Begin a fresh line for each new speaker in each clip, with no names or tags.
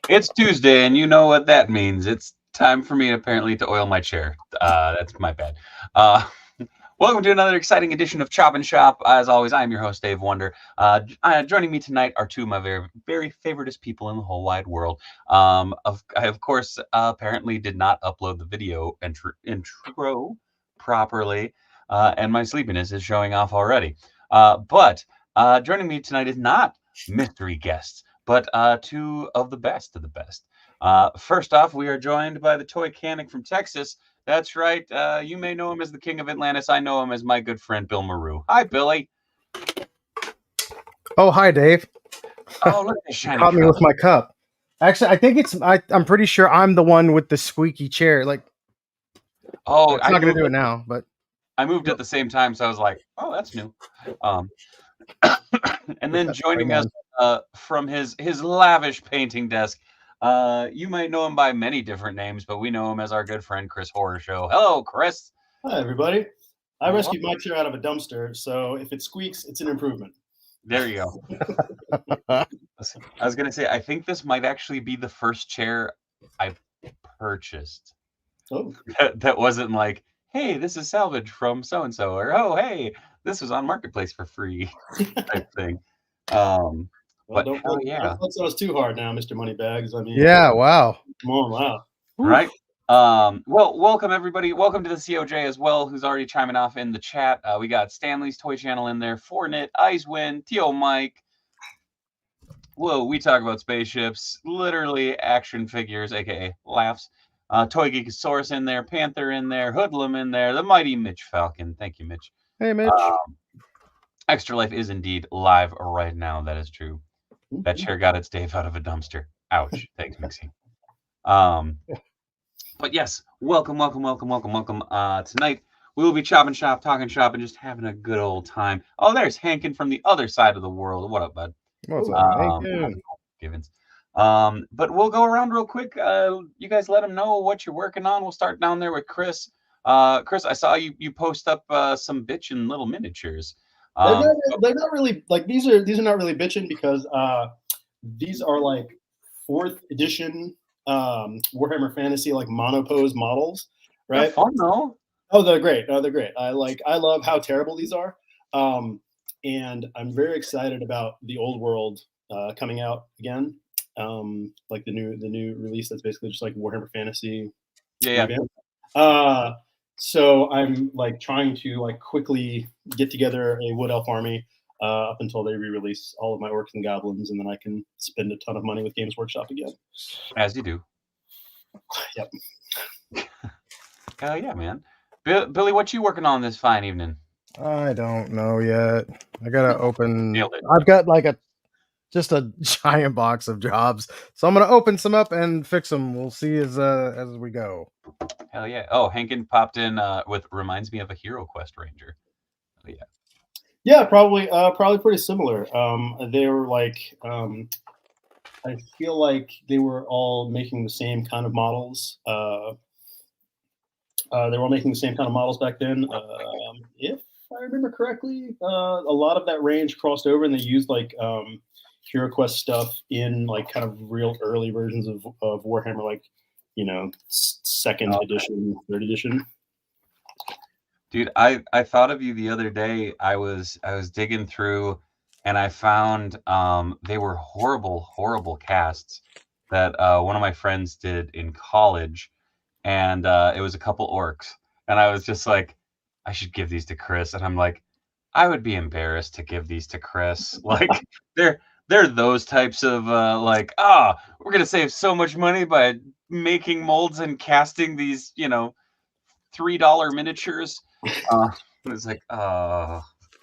It's Tuesday, and you know what that means. It's time for me apparently to oil my chair. That's my bad. Uh, Welcome to another exciting edition of Chop and Shop. As always, I'm your host, Dave Wonder. Joining me tonight are two of my very, very favoriteest people in the whole wide world. I, of course, apparently did not upload the video intro properly, and my sleepiness is showing off already. But joining me tonight is not mystery guests, but two of the best of the best. First off, we are joined by the toy canic from Texas. That's right. You may know him as the King of Atlantis. I know him as my good friend Billmaru. Hi, Billy.
Oh, hi, Dave.
Oh, look at this
You
shiny
caught me
truck.
with my cup. Actually, I think I'm pretty sure I'm the one with the squeaky chair. Like,
Oh,
it's not going to do it now, but
I moved at the same time, so I was like, oh, that's new. Um, and then
that's right
joining us
on.
from his lavish painting desk, you might know him by many different names, but we know him as our good friend Chris Horrorshow. Hello, Chris.
Hi, everybody. I
Well,
rescued my chair out of a dumpster, so if it squeaks, it's an improvement.
there you go. I was gonna say, I think this might actually be the first chair I purchased.
Oh,
That wasn't like, hey, this is salvage from so and so, or oh, hey, this was on marketplace for free type thing. Um,
well,
but
don't
hell
don't
yeah,
flex on us too hard now, Mr. Moneybags. I mean,
Yeah, wow.
come on, wow.
right?
Oof.
Well, welcome everybody. Welcome to the COJ as well, who's already chiming off in the chat. We got Stanley's Toy Channel in there, Fortnite, Icewin, Tio Mike. Whoa, we talk about spaceships, literally action figures, aka laughs. Toy Geekosaurus in there, Panther in there, Hoodlum in there, the mighty Mitch Falcon. Thank you, Mitch.
Hey, Mitch.
Um, Extra Life is indeed live right now. That is true. That chair got its Dave out of a dumpster. Ouch. Thanks, Mixie. Um, but yes, welcome, welcome, welcome, welcome, welcome. Tonight we will be chopping shop, talking shop, and just having a good old time. Oh, there's Hankin from the other side of the world. What up, bud?
What's
Oh,
up,
How's
Hankin?
it going, Givens? But we'll go around real quick. You guys let them know what you're working on. We'll start down there with Chris. Chris, I saw you post up some bitchin' little miniatures.
they're
Um,
not, they're not really like these are not really bitching because these are like fourth edition Warhammer Fantasy like monopose models,
they're
right?
fun though.
Oh, they're great. Oh, they're great. I love how terrible these are, um, and I'm very excited about the old world coming out again. Like the new release that's basically just like Warhammer Fantasy
Yeah, yeah.
revamp. Uh, so I'm like trying to like quickly get together a wood elf army up until they re-release all of my orcs and goblins, and then I can spend a ton of money with Games Workshop again.
As you do.
Yep.
Hell yeah, man. Billy, what you working on this fine evening?
I don't know yet. I gotta open.
Nailed it.
I've got like just a giant box of jobs, so I'm gonna open some up and fix them. We'll see as we go.
Hell yeah. Oh, Hankin popped in with reminds me of a Hero Quest Ranger. Oh, yeah.
Yeah, probably pretty similar. They were like, I feel like they were all making the same kind of models. They were all making the same kind of models back then. If I remember correctly, a lot of that range crossed over, and they used like Hero Quest stuff in like kind of real early versions of Warhammer, like second edition, third edition.
Dude, I thought of you the other day. I was digging through and I found they were horrible casts that one of my friends did in college, and it was a couple orcs. And I was just like, I should give these to Chris. And I'm like, I would be embarrassed to give these to Chris. Like they're they're those types of like, we're gonna save so much money by making molds and casting these, $3 miniatures. Uh, it's like,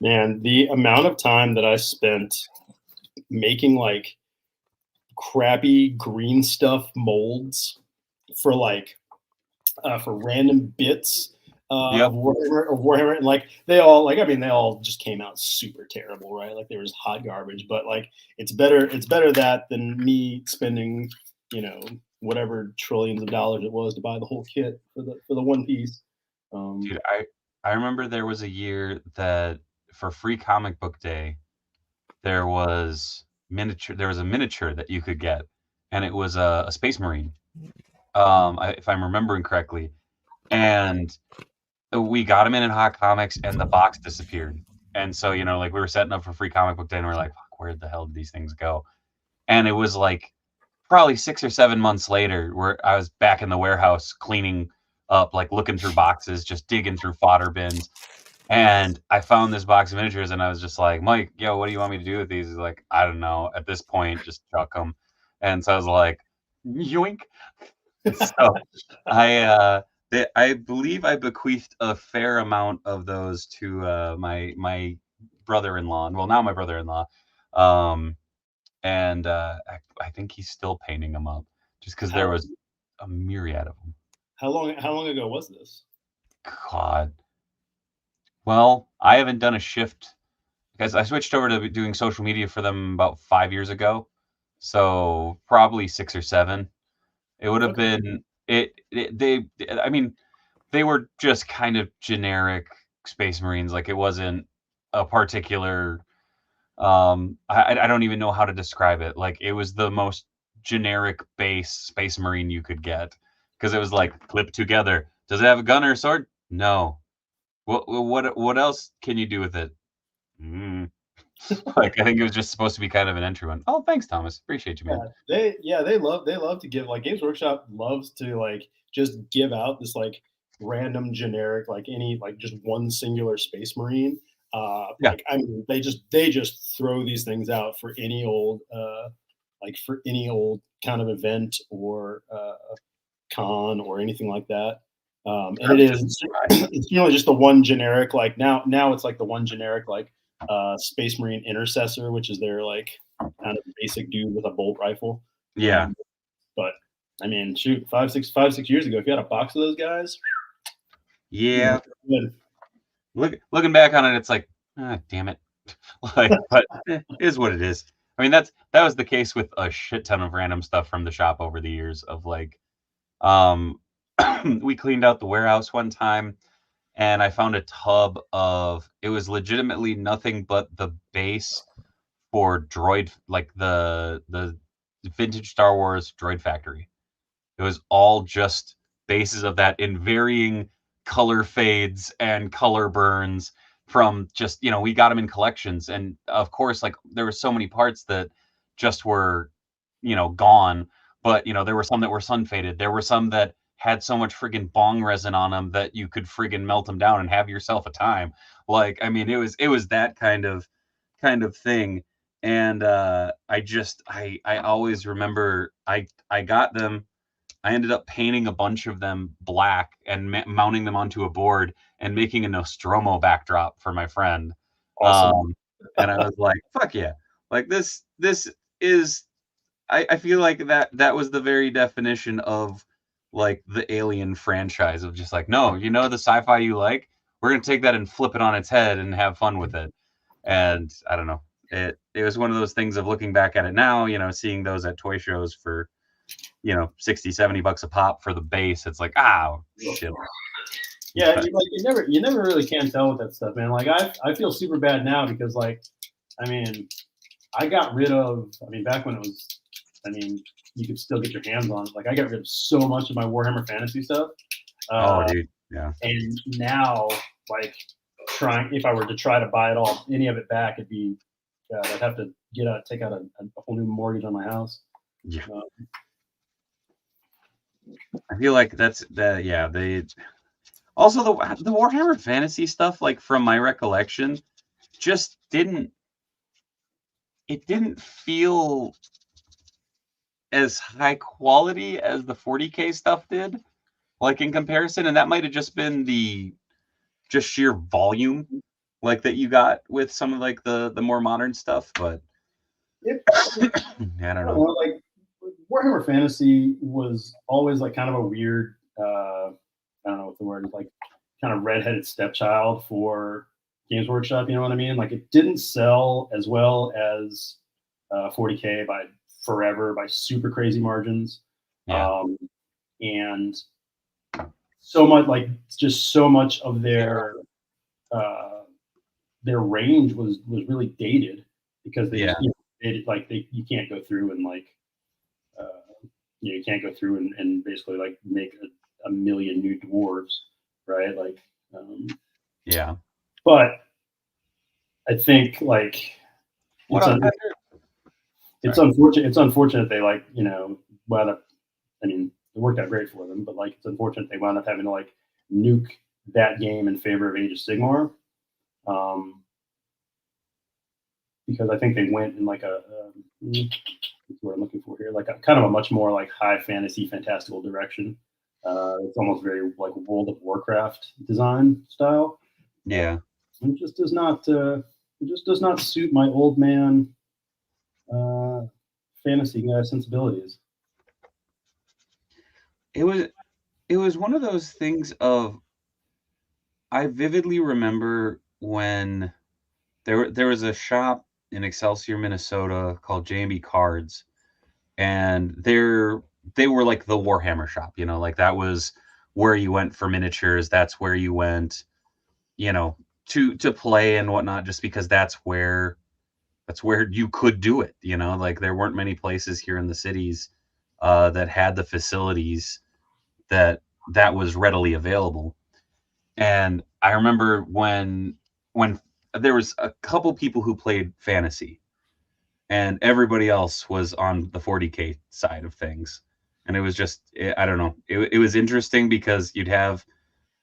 Man, the amount of time that I spent making like crappy green stuff molds for like for random bits
yep.
of Warhammer, and like they all just came out super terrible, right? Like they were just hot garbage. But like it's better that than me spending whatever trillions of dollars it was to buy the whole kit for the one piece.
Dude, I remember there was a year that for free comic book day, there was a miniature that you could get, and it was a Space Marine, if I'm remembering correctly. And we got him in Hot Comics, and the box disappeared. And so, you know, like we were setting up for free comic book day, and we're like, fuck, where the hell did these things go? And it was like probably 6 or 7 months later, where I was back in the warehouse cleaning up, like looking through boxes, just digging through fodder bins. And I found this box of miniatures, and I was just like, Mike, yo, what do you want me to do with these? He's like, I don't know. At this point, just chuck them. And so I was like, yoink. So I believe I bequeathed a fair amount of those to my brother-in-law. Well, now my brother-in-law. And I think he's still painting them up, just because there was a myriad of them.
How long ago was this?
God. Well, I haven't done a shift because I switched over to doing social media for them about 5 years ago, so probably 6 or 7. It would have been they. I mean, they were just kind of generic Space Marines. Like it wasn't a particular. I don't even know how to describe it. Like it was the most generic base Space Marine you could get, because it was like clip together. Does it have a gun or a sword? No. What else can you do with it? Like I think it was just supposed to be kind of an entry one. Oh, thanks, Thomas. Appreciate you, man.
They love to give, like, Games Workshop loves to like just give out this like random generic, like any, like just one singular Space Marine. Like I mean, they just throw these things out for any old kind of event or con or anything like that. And it's really just the one generic, like now it's like the one generic like Space Marine Intercessor, which is their like kind of basic dude with a bolt rifle.
Yeah.
But I mean, shoot, 5-6 years ago, if you had a box of those guys,
yeah. Looking back on it, it's like, damn it. Like, but it is what it is. I mean, that was the case with a shit ton of random stuff from the shop over the years of like, we cleaned out the warehouse one time, and I found a tub of, it was legitimately nothing but the base for droid, like the vintage Star Wars droid factory. It was all just bases of that in varying color fades and color burns from just, you know, we got them in collections. And of course, like there were so many parts that just were, you know, gone. But, you know, there were some that were sun faded. There were some that had so much friggin' bong resin on them that you could friggin' melt them down and have yourself a time. Like, I mean, it was that kind of thing. And I always remember I got them. I ended up painting a bunch of them black and mounting them onto a board and making a Nostromo backdrop for my friend.
Awesome.
And I was like, fuck yeah. Like this is, I feel like that was the very definition of like the Alien franchise of just like, no, you know, the sci-fi you like, we're going to take that and flip it on its head and have fun with it. And I don't know, it was one of those things of looking back at it now, you know, seeing those at toy shows for, you know, $60-$70 a pop for the base. It's like, shit.
Yeah, you never really can tell with that stuff, man. Like I feel super bad now because, like, I mean, I got rid of, I mean, back when it was, I mean, you could still get your hands on it. Like I got rid of so much of my Warhammer Fantasy stuff.
Dude, yeah.
And now, like, if I were to try to buy it all, any of it back, it'd be, I'd have to take out a whole new mortgage on my house.
Yeah. I feel like that's also the Warhammer Fantasy stuff, like from my recollection, just didn't feel as high quality as the 40K stuff did, like in comparison. And that might have just been the just sheer volume like that you got with some of like the more modern stuff, but I don't know.
Like Warhammer Fantasy was always like kind of a weird, I don't know what the word is, like kind of redheaded stepchild for Games Workshop. You know what I mean? Like it didn't sell as well as 40K by super crazy margins.
Yeah.
And so much, like just so much of their range was really dated because they you can't go through and like you can't go through and basically like make a million new dwarves, right? Like,
yeah.
But I think like
What else?
it's unfortunate. It's unfortunate they like wound up. I mean, it worked out great for them, but like it's unfortunate they wound up having to like nuke that game in favor of Age of Sigmar, because I think they went in like what's what I'm looking for here, like a kind of a much more like high fantasy, fantastical direction. It's almost very like World of Warcraft design style.
Yeah,
it just does not. It just does not suit my old man fantasy sensibilities.
it was one of those things of, I vividly remember when there was a shop in Excelsior, Minnesota called J&B Cards, and they were like the Warhammer shop, like that was where you went for miniatures. That's where you went, to play and whatnot, just because that's where you could do it. Like there weren't many places here in the cities that had the facilities that was readily available. And I remember when there was a couple people who played fantasy, and everybody else was on the 40K side of things. And it was just, I don't know, it was interesting because you'd have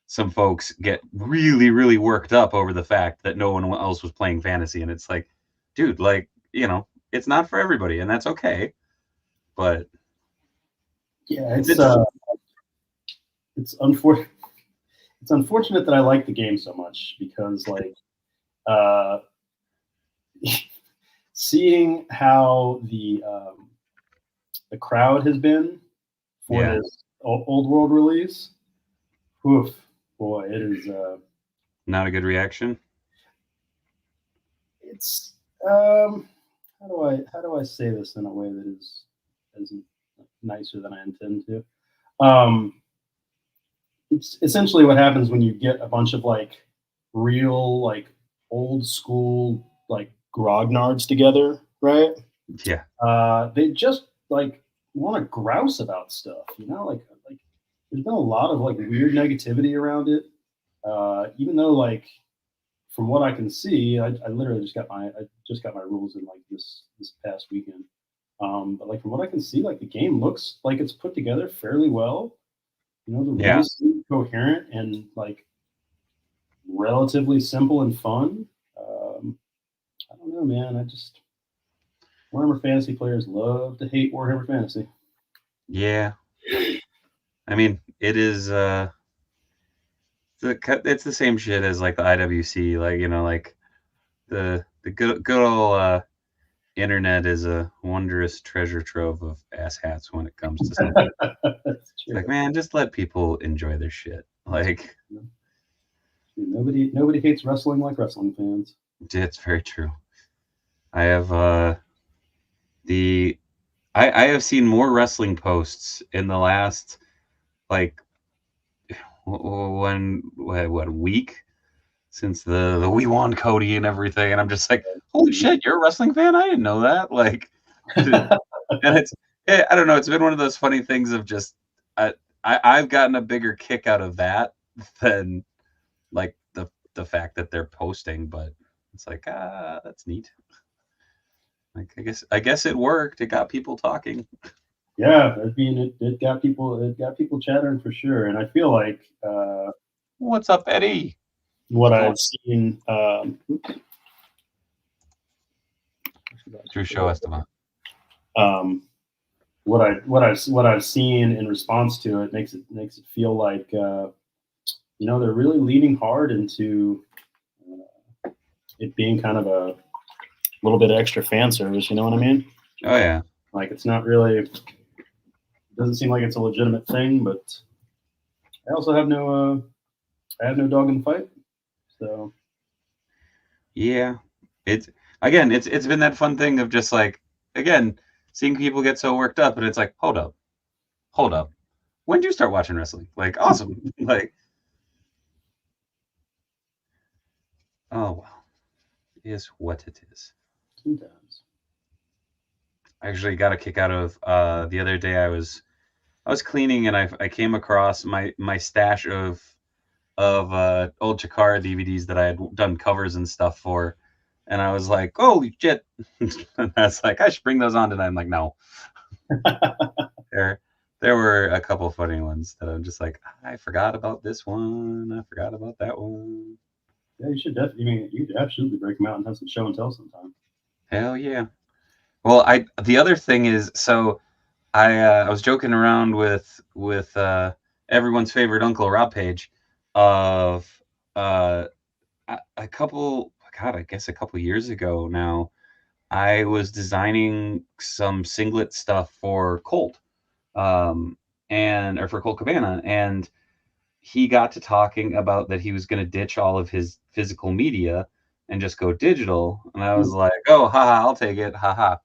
some folks get really, really worked up over the fact that no one else was playing fantasy. And it's like, dude, like, it's not for everybody, and that's okay. But
yeah, it's unfortunate. It's unfortunate that I like the game so much, because like seeing how the crowd has been for this old world release, oof, boy, it is
not a good reaction.
It's how do I say this in a way that is nicer than I intend to? It's essentially what happens when you get a bunch of like real like old school like grognards together, right?
Yeah.
They just like want to grouse about stuff, like there's been a lot of like weird negativity around it. Even though like from what I can see, I literally just got my rules in like this past weekend. But like from what I can see, like the game looks like it's put together fairly well. The rules seem coherent and like relatively simple and fun. I don't know, man. Warhammer Fantasy players love to hate Warhammer Fantasy.
Yeah. I mean, it is it's the same shit as like the IWC, like like the good old internet is a wondrous treasure trove of ass hats when it comes to something. Like, man, just let people enjoy their shit. Like,
nobody hates wrestling like wrestling fans.
It's very true. I have I have seen more wrestling posts in the last like what week since the we won Cody and everything, and I'm just like, holy shit, you're a wrestling fan? I didn't know that. Like, and I don't know. It's been one of those funny things of just I've gotten a bigger kick out of that than like the fact that they're posting, but it's like, that's neat. Like, I guess it worked. It got people talking.
Yeah, I mean, it got people chattering for sure. And I feel like
what's up, Eddie?
What I've seen
through show Esteban.
What I've seen in response to it makes it feel like they're really leaning hard into it being kind of a little bit of extra fan service. You know what I mean?
Oh yeah.
Like it's not really. It doesn't seem like it's a legitimate thing, but I also have no dog in the fight. So
yeah, it's been that fun thing of just like, again, seeing people get so worked up, and it's like, hold up, when did you start watching wrestling? Like, awesome. Like, oh well, it is what it is.
Sometimes
I actually got a kick out of the other day. I was cleaning and I came across my stash of old Chikara DVDs that I had done covers and stuff for, and I was like, holy shit! And I was like, I should bring those on tonight. I'm like, no. There were a couple funny ones that I'm just like, I forgot about this one. I forgot about that one.
Yeah, you should definitely. I mean, you could absolutely break them out and have some show and tell sometime.
Hell yeah. Well, the other thing is, so I was joking around with everyone's favorite Uncle Rob Page of a couple, God, I guess a couple years ago now. I was designing some singlet stuff for Colt, or for Colt Cabana, and he got to talking about that he was going to ditch all of his physical media and just go digital, and I was like, oh, haha, I'll take it, haha.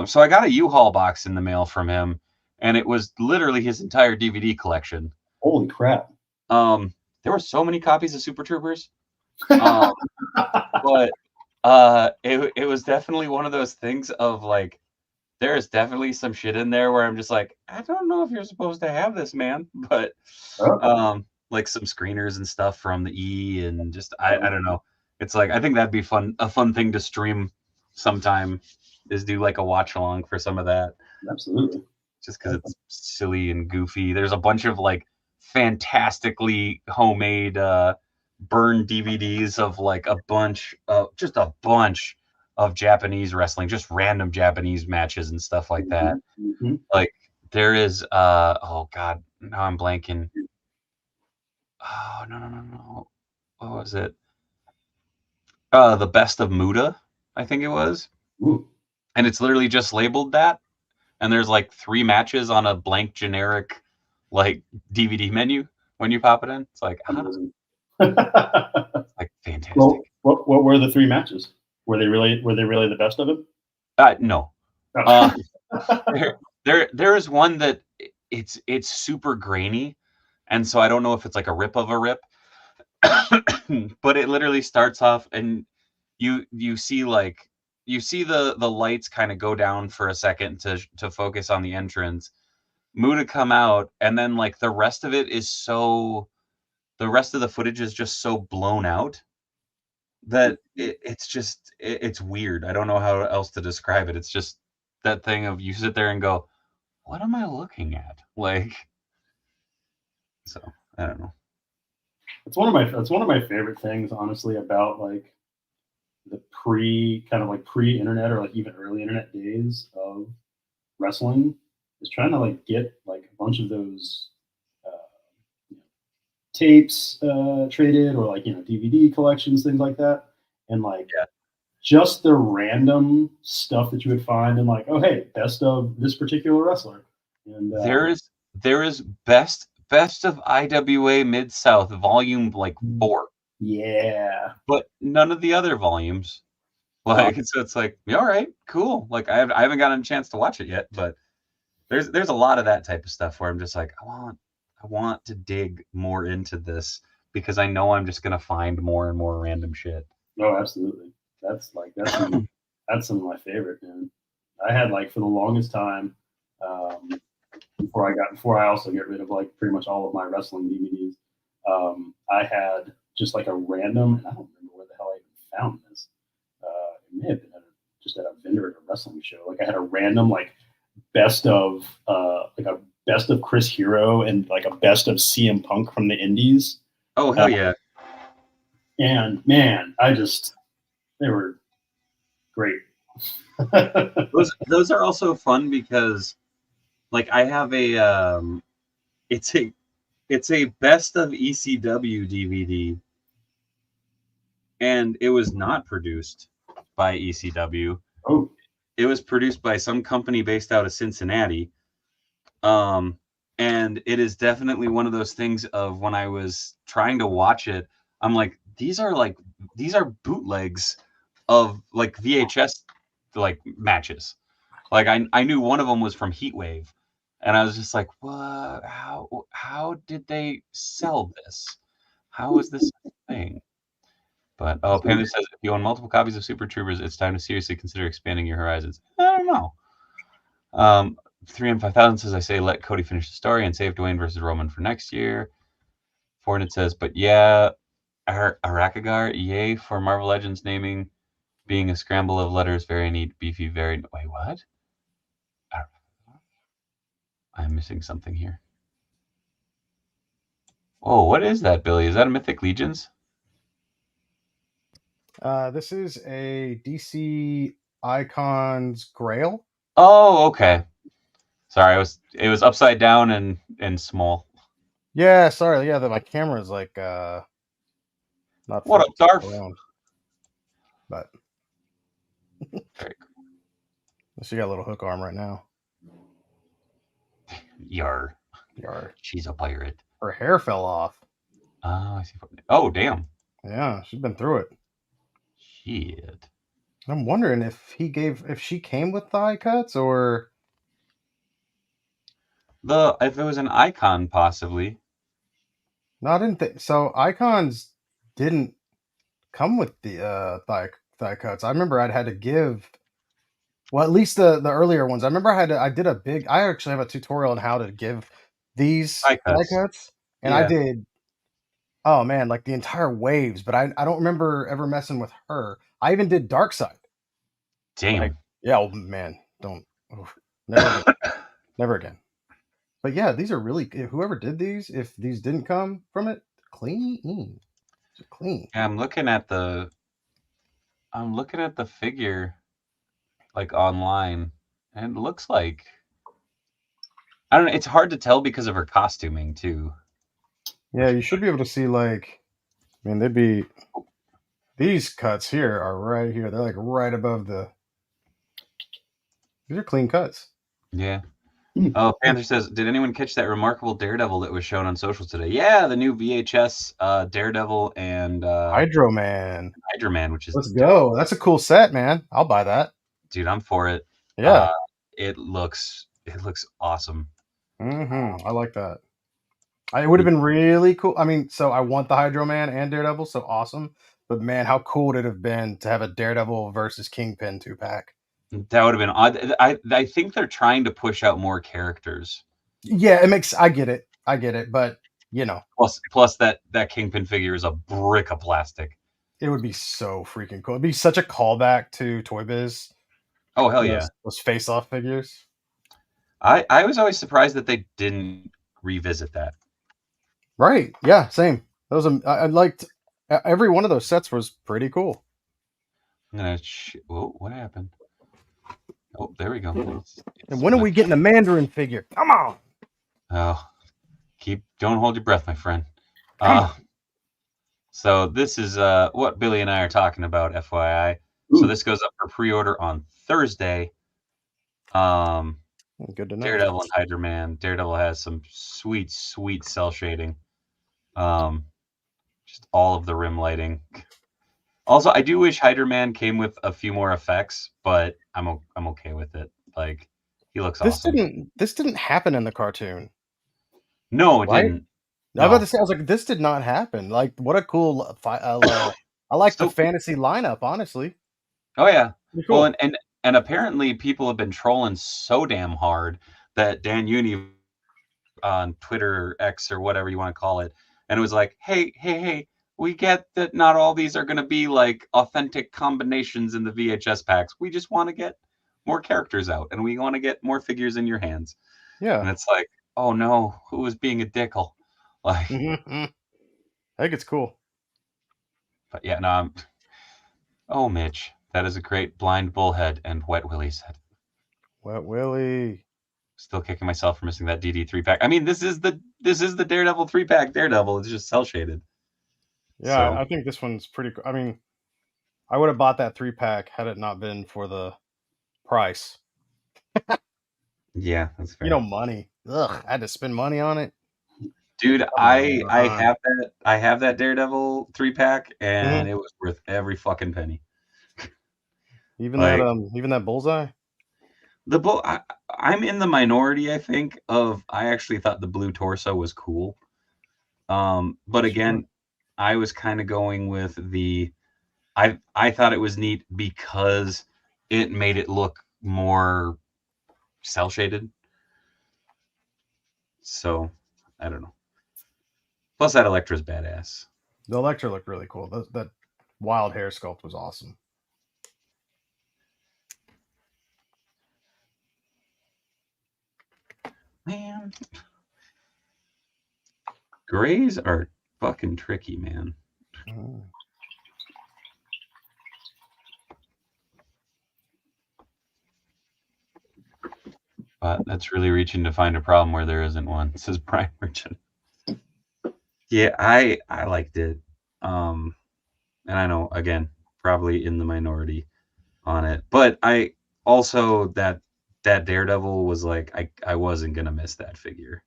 So I got a U-Haul box in the mail from him, and it was literally his entire DVD collection.
Holy crap!
There were so many copies of Super Troopers, but it was definitely one of those things of like, there is definitely some shit in there where I'm just like, I don't know if you're supposed to have this, man, but like some screeners and stuff from the E, and just I don't know. It's like, I think that'd be a fun thing to stream sometime, is do like a watch along for some of that.
Absolutely.
Just because it's silly and goofy. There's a bunch of like fantastically homemade burn DVDs of like a bunch of Japanese wrestling, just random Japanese matches and stuff like that.
Mm-hmm.
Like there is oh god, now I'm blanking. Oh no. What was it? The Best of Muda, I think it was.
Ooh.
And it's literally just labeled that. And there's like 3 matches on a blank generic like DVD menu when you pop it in. It's like, like fantastic.
Well, what were the 3 matches? Were they really the best of them?
No.
Oh.
There is one that it's super grainy, and so I don't know if it's like a rip of a rip. But it literally starts off and you see the lights kind of go down for a second to focus on the entrance, Muda come out, and then like the rest of the footage is just so blown out that it's weird. I don't know how else to describe it. It's just that thing of you sit there and go, what am I looking at? Like, so I don't know.
That's one of my favorite things, honestly, about like the pre-internet or like even early internet days of wrestling, is trying to like get like a bunch of those tapes traded, or like DVD collections, things like that, and like just the random stuff that you would find in like, oh hey, best of this particular wrestler, and
there is best of IWA Mid-South volume like 4.
Yeah,
but none of the other volumes. Like, so it's like, all right, cool. Like I haven't gotten a chance to watch it yet, but there's a lot of that type of stuff where I'm just like, I want to dig more into this because I know I'm just gonna find more and more random shit.
Oh, absolutely. That's some of my favorite, man. I had like for the longest time, before I also get rid of like pretty much all of my wrestling DVDs, I had just like a random, and I don't remember where the hell I even found this. It may have been just at a vendor at a wrestling show. Like I had a random like best of Chris Hero and like a best of CM Punk from the Indies.
Oh hell yeah!
And man, they were great.
those are also fun because like I have a it's a best of ECW DVD, and it was not produced by ECW.
Oh,
it was produced by some company based out of Cincinnati. And it is definitely one of those things of when I was trying to watch it, I'm like, these are bootlegs of like VHS like matches. Like I knew one of them was from Heatwave, and I was just like, what? How did they sell this? How is this a thing? But Panda says, if you own multiple copies of Super Troopers, it's time to seriously consider expanding your horizons. I don't know. 3M5000 says, I say let Cody finish the story and save Dwayne versus Roman for next year. Fortnite says, but yeah, Arakagar, yay for Marvel Legends naming being a scramble of letters, very neat, beefy, very... Wait, what? I'm missing something here. Oh, what is that, Billy? Is that a Mythic Legions?
This is a DC Icons Grail.
Oh, okay. Sorry, it was upside down and small.
Yeah, sorry. Yeah, my camera's like not.
What up, Darth?
Around. But
very cool.
She got a little hook arm right now.
Yar.
Yar.
She's a pirate.
Her hair fell off.
Oh, I see. Oh, damn.
Yeah, she's been through it.
Shit.
I'm wondering if she came with thigh cuts or
if it was an icon, possibly.
No, I didn't think so. Icons didn't come with the thigh cuts. I remember I'd had to give. Well, at least the earlier ones. I remember I actually have a tutorial on how to give these thigh cuts, and I did. Oh man, like the entire waves, but I don't remember ever messing with her. I even did Dark Side.
Damn.
Like, yeah, oh man, don't. Never again. Never again. But yeah, these are really, whoever did these, if these didn't come from it, clean. Clean.
Yeah, I'm looking at the figure like online, and it looks like, I don't know, it's hard to tell because of her costuming too.
Yeah, you should be able to see, like, I mean, these cuts here are right here. They're like right above these are clean cuts.
Yeah. Oh, Panther says, did anyone catch that remarkable Daredevil that was shown on socials today? Yeah, the new VHS Daredevil and
Hydro Man,
which is
let's go. That's a cool set, man. I'll buy that.
Dude, I'm for it.
Yeah,
it looks awesome.
I like that. It would have been really cool. I mean, so I want the Hydro Man and Daredevil, so awesome. But man, how cool would it have been to have a Daredevil versus Kingpin 2-pack?
That would have been odd. I think they're trying to push out more characters.
Yeah, I get it, but you know.
Plus that Kingpin figure is a brick of plastic.
It would be so freaking cool. It'd be such a callback to Toy Biz.
Oh hell yeah.
Those face-off figures.
I was always surprised that they didn't revisit that.
Right. Yeah, same. Those I liked every one of those sets was pretty cool.
I'm gonna whoa, what happened? Oh, there we go.
And when are we getting a Mandarin figure? Come on.
Oh, don't hold your breath, my friend. So this is what Billy and I are talking about, FYI. So this goes up for pre-order on Thursday.
Good to know.
Daredevil and Hydra Man. Daredevil has some sweet cell shading. Just all of the rim lighting. Also, I do wish Hydra Man came with a few more effects, but I'm okay with it. Like, he looks awesome.
This didn't happen in the cartoon.
No, it didn't.
No. I was about to say, I was like, this did not happen. Like, what a cool I like the fantasy lineup, honestly.
Oh yeah.
Cool.
Well, and apparently people have been trolling so damn hard that Dan Uni on Twitter, X, or whatever you want to call it, and it was like, hey, we get that not all these are going to be like authentic combinations in the VHS packs. We just want to get more characters out, and we want to get more figures in your hands.
Yeah.
And it's like, oh no, who was being a dickle? Like,
I think it's cool.
But yeah, no. Oh, Mitch, that is a great blind bullhead and Wet Willie set.
Wet Willie.
Still kicking myself for missing that DD 3-pack. I mean, this is the Daredevil 3-pack Daredevil. It's just cell shaded.
Yeah, so. I think this one's pretty cool. I mean, I would have bought that 3-pack had it not been for the price.
Yeah, that's fair.
You know, money. Ugh, I had to spend money on it.
Dude, I have that Daredevil 3-pack, and it was worth every fucking penny.
Even like, that Bullseye.
I'm in the minority, I think. I actually thought the blue torso was cool, but again, I was kind of going with I thought it was neat because it made it look more cell shaded. So I don't know. Plus, that Electra's badass.
The Electra looked really cool. That wild hair sculpt was awesome.
Man, grays are fucking tricky, man.
Mm.
But that's really reaching to find a problem where there isn't one. It says Brian Merchant. Yeah, I liked it. And I know, again, probably in the minority on it. But I also that Daredevil was like I wasn't gonna miss that figure.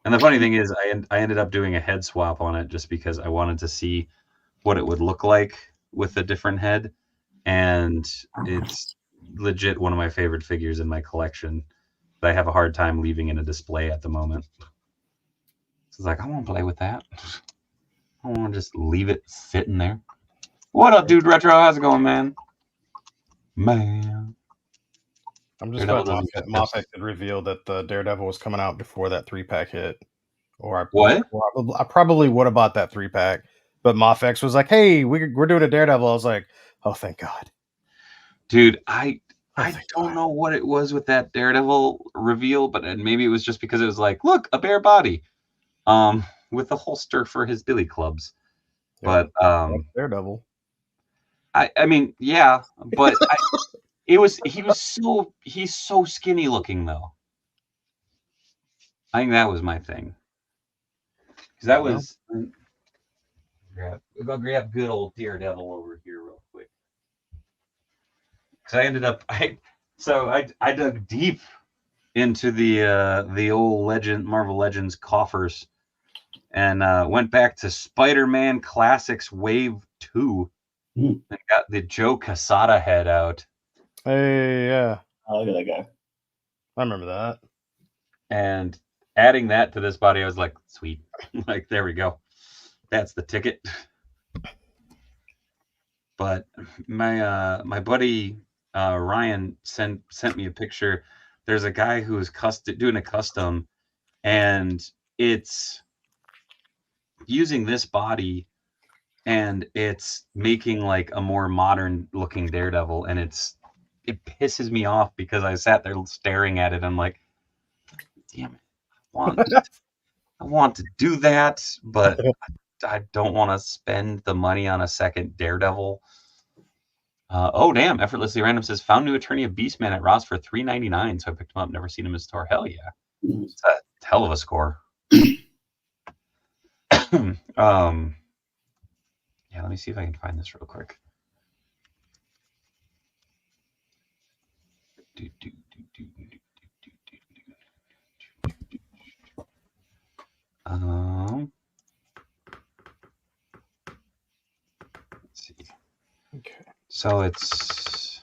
And the funny thing is I ended up doing a head swap on it just because I wanted to see what it would look like with a different head. And it's legit one of my favorite figures in my collection. But I have a hard time leaving in a display at the moment. So it's like, I won't play with that. I want to just leave it sitting there. What up, dude? Retro, how's it going, man? Man.
I'm just glad Moffat had revealed that the Daredevil was coming out before that 3-pack hit. Or I probably would have bought that 3-pack, but Moffat was like, "Hey, we're doing a Daredevil." I was like, "Oh, thank God."
Dude, I don't know what it was with that Daredevil reveal, but maybe it was just because it was like, look, a bare body, with a holster for his billy clubs.
Yeah,
but
Daredevil.
I mean, yeah, but he's so skinny looking though. I think that was my thing. Because that was. We'll go grab good old Daredevil over here real quick. Because I ended up I dug deep into the old Marvel Legends coffers and went back to Spider-Man Classics Wave 2 and got the Joe Quesada head out.
Hey, yeah.
Oh, look at that guy.
I remember that.
And adding that to this body, I was like, sweet. Like, there we go. That's the ticket. But my buddy Ryan sent me a picture. There's a guy who is doing a custom, and it's using this body, and it's making like a more modern looking Daredevil, and it pisses me off because I sat there staring at it. I'm like, damn it, I want to do that, but I don't want to spend the money on a second Daredevil. Oh damn! Effortlessly Random says found new Attorney of Beastman at Ross for $3.99. So I picked him up. Never seen him in store. Hell yeah! It's a hell of a score. Yeah, let me see if I can find this real quick. Let's see.
Okay.
So it's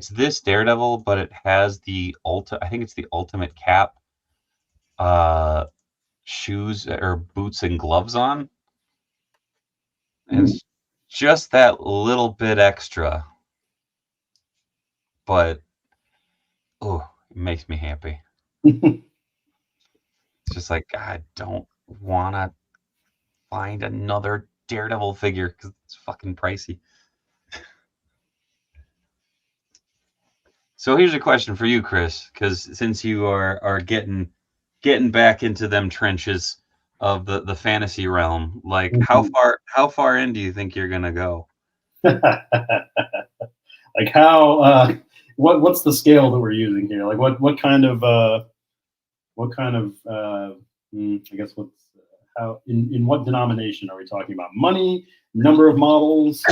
this Daredevil, but it has the I think it's the ultimate cap, shoes or boots and gloves on. And it's just that little bit extra, but it makes me happy. It's just like I don't want to find another Daredevil figure because it's fucking pricey. So here's a question for you, Chris, because since you are getting back into them trenches of the fantasy realm, like how far in do you think you're gonna go?
Like how what's the scale that we're using here? Like what kind of I guess how in what denomination are we talking about? Money, number of models?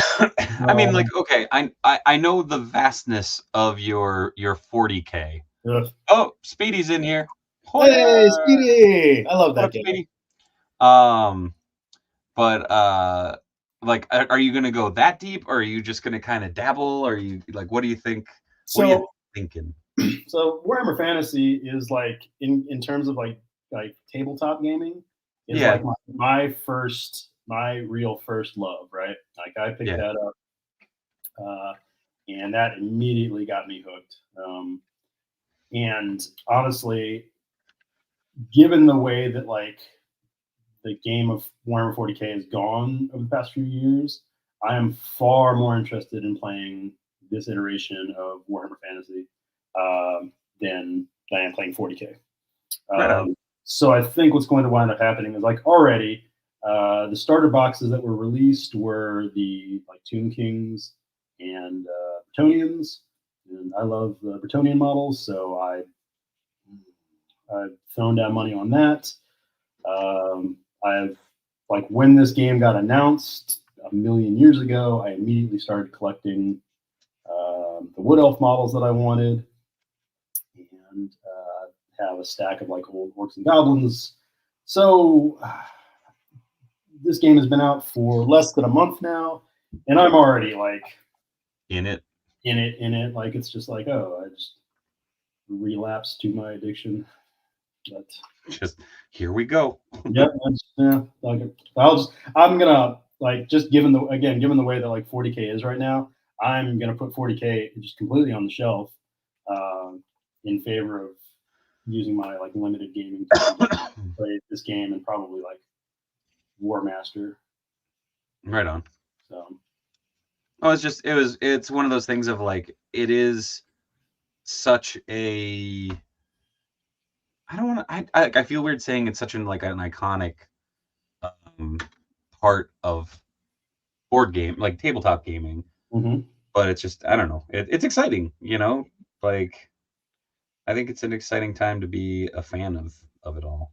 I mean, like, okay, I know the vastness of your 40K. Oh, Speedy's in here.
Hey, Speedy! I love that game.
Speedy. But like, are you gonna go that deep, or are you just gonna kind of dabble? Or are you like, what do you think? What are you thinking?
So Warhammer Fantasy is like in terms of like tabletop gaming is like my real first love, right? Like I picked that up, and that immediately got me hooked. And honestly, given the way that like the game of Warhammer 40K has gone over the past few years, I am far more interested in playing this iteration of Warhammer Fantasy than I am playing 40K.
Right on.
So I think what's going to wind up happening is like already the starter boxes that were released were the like Tomb Kings and Bretonnians, and I love the Bretonnian models, so I've thrown down money on that. I've like when this game got announced a million years ago, I immediately started collecting the Wood Elf models that I wanted, and have a stack of like old Orcs and Goblins. So this game has been out for less than a month now, and I'm already like
in it.
Like it's just like, oh, I just relapsed to my addiction. But
just here we go.
Yep. Yeah. Like I'm gonna like just given the way that like 40K is right now, I'm gonna put 40K just completely on the shelf in favor of using my like limited gaming time to play this game and probably like War Master.
Right on.
So.
Oh, it's one of those things of like, it is such a, I don't want to, I feel weird saying it's such an iconic part of board game, like tabletop gaming.
Mm-hmm.
But it's just, I don't know. It's exciting, you know? Like, I think it's an exciting time to be a fan of it all.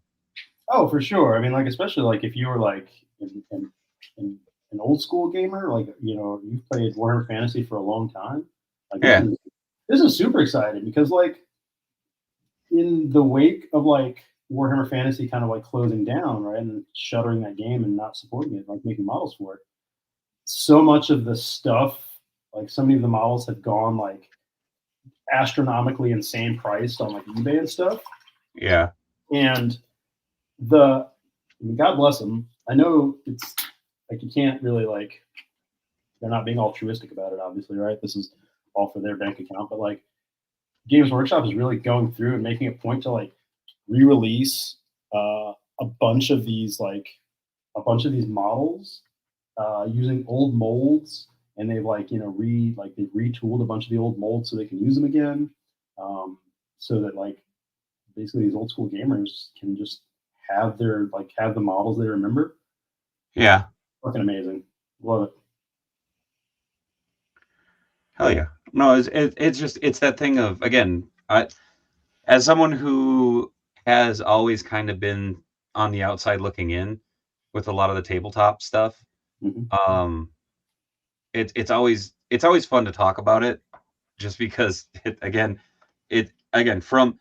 Oh, for sure. I mean, like, especially like if you were like an old school gamer, like, you know, you've played Warhammer Fantasy for a long time. Like,
Yeah.
This is super exciting because like in the wake of like Warhammer Fantasy kind of like closing down, right, and shuttering that game and not supporting it, like making models for it, so much of the stuff, like so many of the models have gone like astronomically insane priced on like eBay and stuff.
Yeah.
And I mean, God bless them. I know it's like you can't really like, they're not being altruistic about it, obviously, right? This is all for their bank account, but like Games Workshop is really going through and making a point to like re-release a bunch of these models using old molds, and they've like they've retooled a bunch of the old molds so they can use them again, so that like basically these old school gamers can just have the models they remember.
Yeah.
Fucking amazing. Love it.
Hell yeah. No, it's that thing of, again, as someone who has always kind of been on the outside looking in with a lot of the tabletop stuff,
Mm-hmm.
it's always fun to talk about it, just because from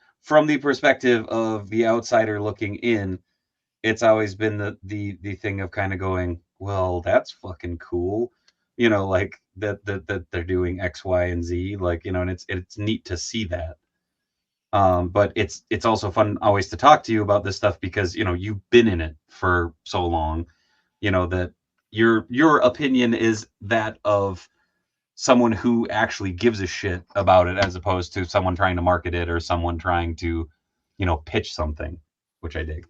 the perspective of the outsider looking in, it's always been the thing of kind of going, well, that's fucking cool, you know, like that they're doing X, Y, and Z, like, you know, and it's neat to see that. But it's also fun always to talk to you about this stuff because, you know, you've been in it for so long, you know, that your opinion is that of someone who actually gives a shit about it, as opposed to someone trying to market it or someone trying to, you know, pitch something, which I dig.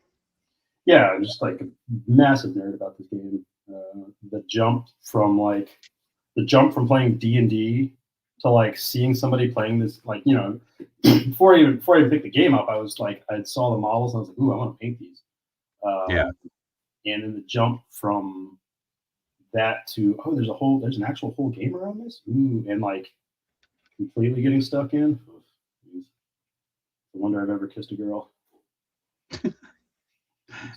Yeah, I'm just like a massive nerd about this game. The jump from playing D&D to like seeing somebody playing this, like, you know, before I even picked the game up, I was like, I saw the models and I was like, ooh, I want to paint these.
Yeah.
And then the jump from that to, oh, there's an actual whole game around this. Ooh, and like completely getting stuck in. Oh, the wonder I've ever kissed a girl.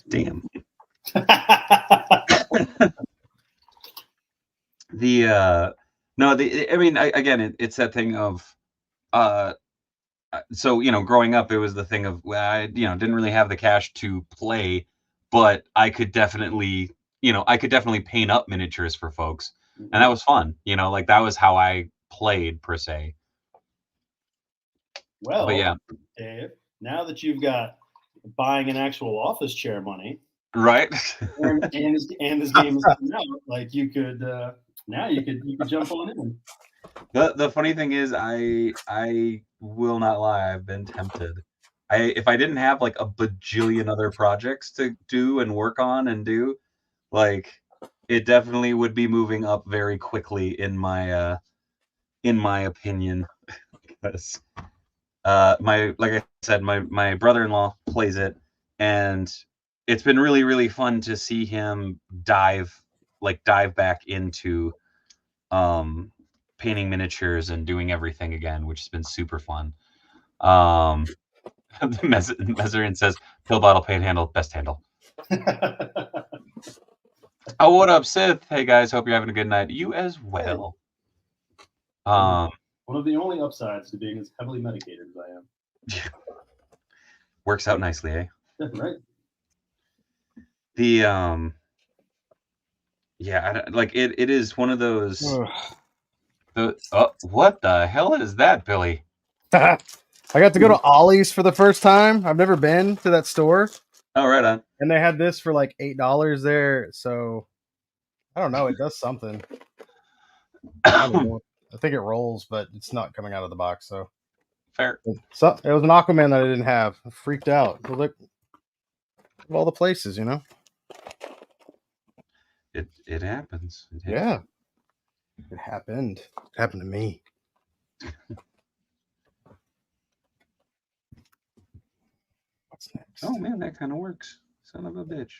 Damn. It's that thing of so, you know, growing up, it was the thing of, well, I, you know, didn't really have the cash to play, but I could definitely paint up miniatures for folks, and that was fun, you know, like that was how I played per se.
Well,
but yeah,
Dave, now that you've got buying an actual office chair money,
right,
and this game is coming out, like you could jump on in.
The funny thing is, I will not lie, I've been tempted. If I didn't have like a bajillion other projects to do and work on and do, like it definitely would be moving up very quickly in my opinion. Because like I said, my brother-in-law plays it, and it's been really, really fun to see him dive back into painting miniatures and doing everything again, which has been super fun. Mezerin says, pill bottle paint handle, best handle. Oh, what up, Sith? Hey guys, hope you're having a good night. You as well.
One of the only upsides to being as heavily medicated as I am.
Works out nicely, eh?
Right.
The yeah, like it is one of those. What the hell is that, Billy?
I got to go to Ollie's for the first time. I've never been to that store.
Oh, right on.
And they had this for like $8 there. So I don't know. It does something. I think it rolls, but it's not coming out of the box. So
fair.
So it was an Aquaman that I didn't have. I freaked out. I was like, of all the places, you know.
It happens.
Yeah. It happened. It happened to me. What's next?
Oh man, that kind of works. Son of a bitch.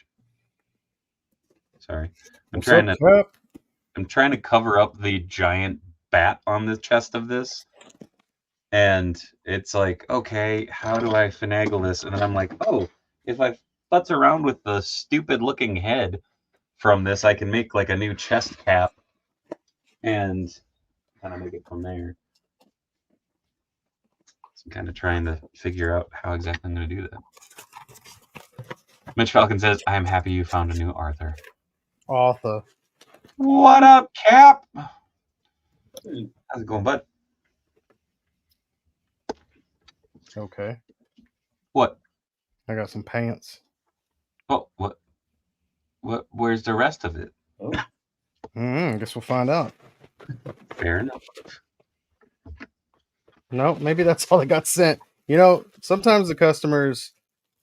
Sorry. I'm
What's
trying
up,
to
Cap?
I'm trying to cover up the giant bat on the chest of this. And it's like, okay, how do I finagle this? And then I'm like, oh, if I futz around with the stupid looking head from this, I can make like a new chest cap and kind of make it from there. So I'm kind of trying to figure out how exactly I'm going to do that. Mitch Falcon says, I am happy you found a new Arthur.
Arthur.
What up, Cap? How's it going, bud?
Okay.
What?
I got some pants.
Oh, what? Where's the rest of it?
Oh.
I guess we'll find out.
Fair enough.
No, maybe that's all I got sent. You know, sometimes the customers,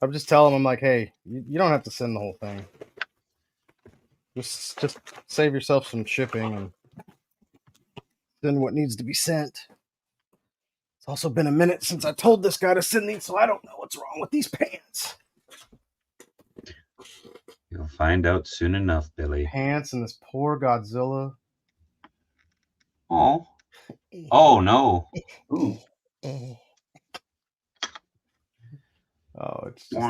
I'm just telling them, I'm like, hey, you don't have to send the whole thing. Just save yourself some shipping and send what needs to be sent. It's also been a minute since I told this guy to send these, so I don't know what's wrong with these pants.
You'll find out soon enough, Billy.
Pants and this poor Godzilla.
Oh. Oh, no.
Ooh.
Oh, it's just...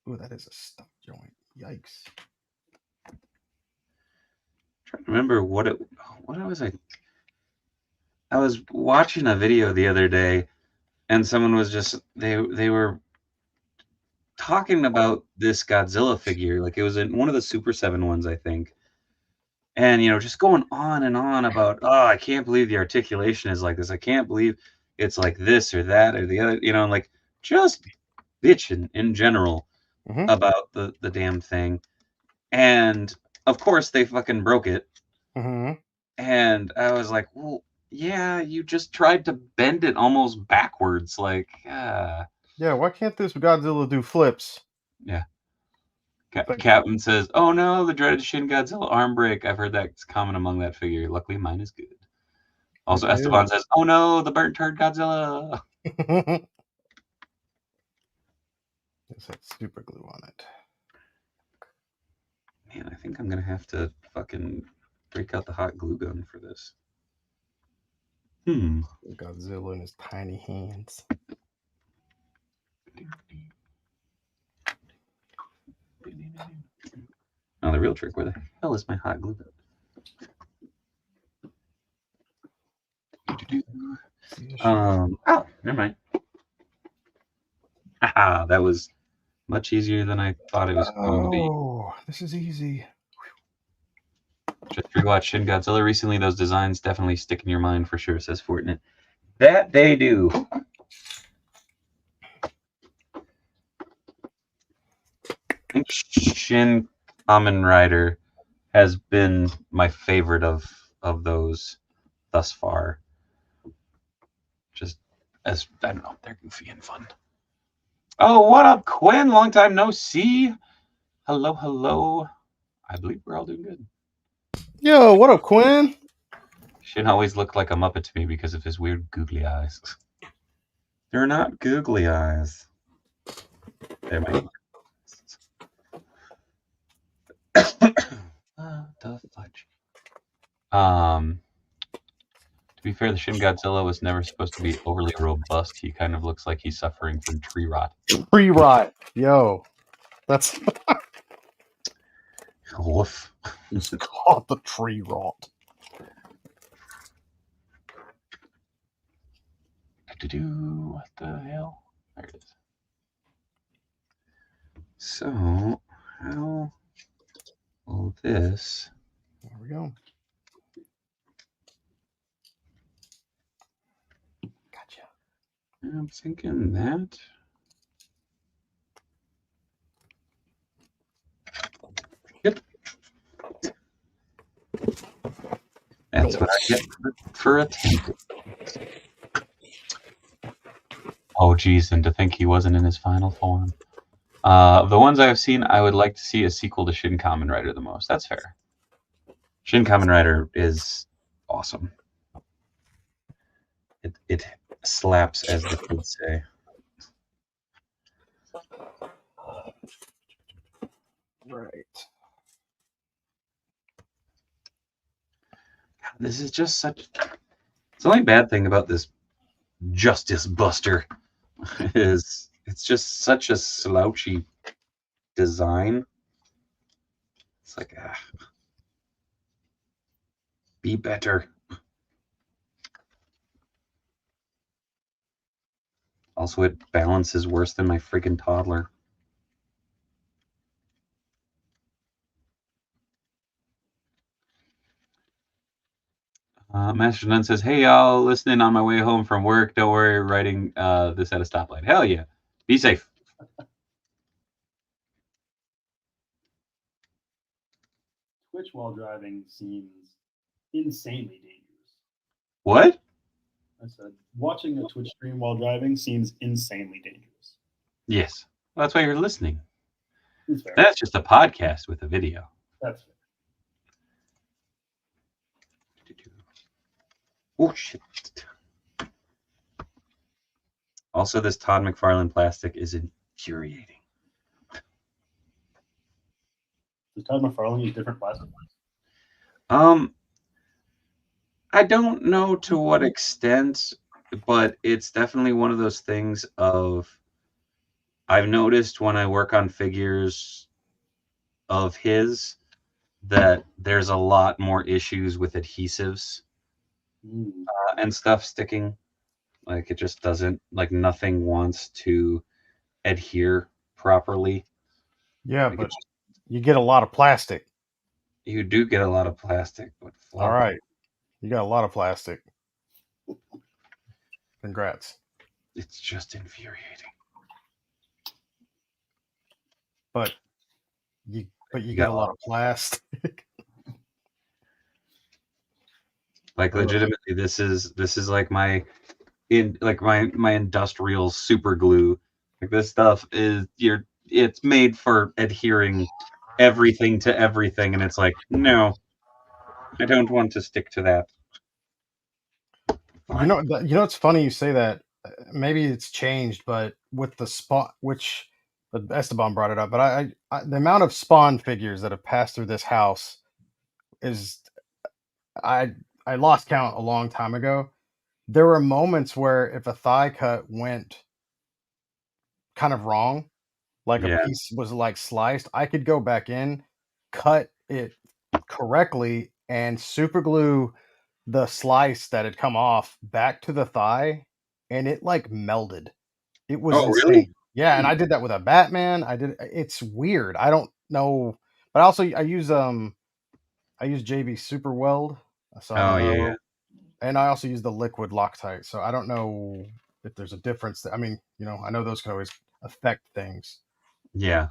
Ooh, that is a stuck joint. Yikes.
Trying to remember what was I was watching a video the other day, and someone was just they were talking about this Godzilla figure, like it was in one of the Super 7 ones, I think, and just going on and on about, oh, I can't believe the articulation is like this, I can't believe it's like this or that or the other, and like just bitching in general about the damn thing. And of course they fucking broke it. And I was like, well, yeah, you just tried to bend it almost backwards, like
yeah, why can't this Godzilla do flips?
Yeah. Captain says, oh no, the dreaded Shin Godzilla arm break. I've heard that's common among that figure. Luckily mine is good. Also Esteban says, oh no, the burnt turd Godzilla.
There's that super glue on it.
Man, I think I'm gonna have to fucking break out the hot glue gun for this.
Godzilla in his tiny hands.
Now the real trick, where the hell is my hot glue gun? Oh, never mind. Haha, that was much easier than I thought it was going to be.
Oh, this is easy.
Just rewatched Shin Godzilla recently. Those designs definitely stick in your mind for sure, says Fortnite. That they do. I think Shin Kamen Rider has been my favorite of of those thus far. Just as, I don't know, they're goofy and fun. Oh, what up, Quinn? Long time no see. Hello, hello. I believe we're all doing good.
Yo, what up, Quinn?
Shin always looked like a Muppet to me because of his weird googly eyes. They're not googly eyes. They're my the fudge. To be fair, the Shin Godzilla was never supposed to be overly robust. He kind of looks like he's suffering from tree rot.
Tree rot. Yo, that's
Woof.
it's called the tree rot.
What the hell? There it is. So, how will this?
There we go. Gotcha.
I'm thinking that. Yep. That's what I get for attempting. Oh, geez, and to think he wasn't in his final form. The ones I've seen, I would like to see a sequel to Shin Kamen Rider the most. That's fair. Shin Kamen Rider is awesome. It slaps, as the kids say.
Right.
This is just such. It's the only bad thing about this Justice Buster is it's just such a slouchy design. It's like, be better. Also, it balances worse than my freaking toddler. Master Nun says, "Hey y'all, listening on my way home from work. Don't worry, writing this at a stoplight. Hell yeah, be safe."
Twitch while driving seems insanely dangerous.
What?
I said, watching a Twitch stream while driving seems insanely dangerous.
Yes, well, that's why you're listening.
It's fair.
That's just a podcast with a video.
That's fair.
Oh shit. Also, this Todd McFarlane plastic is infuriating.
Does Todd McFarlane use different plastic?
I don't know to what extent, but it's definitely one of those things of I've noticed when I work on figures of his that there's a lot more issues with adhesives and stuff sticking. Like it just doesn't, like nothing wants to adhere properly.
Yeah,
like
but you get a lot of plastic.
You do get a lot of plastic, but
all right, you got a lot of plastic. Congrats.
It's just infuriating.
But you get a lot of plastic.
Like legitimately, this is like my industrial super glue. Like this stuff is it's made for adhering everything to everything, and it's like, no, I don't want to stick to that.
You know, it's funny you say that. Maybe it's changed, but with the Spawn, which Esteban brought it up, but I the amount of Spawn figures that have passed through this house is, I lost count a long time ago. There were moments where if a thigh cut went kind of wrong, like a piece was like sliced, I could go back in, cut it correctly, and super glue the slice that had come off back to the thigh, and it like melded. It was insane.
Really?
Yeah, and I did that with a Batman. It's weird. I don't know, but also I use JB Super Weld. So I don't know. And I also use the liquid Loctite. So I don't know if there's a difference. I mean, I know those can always affect things.
Yeah.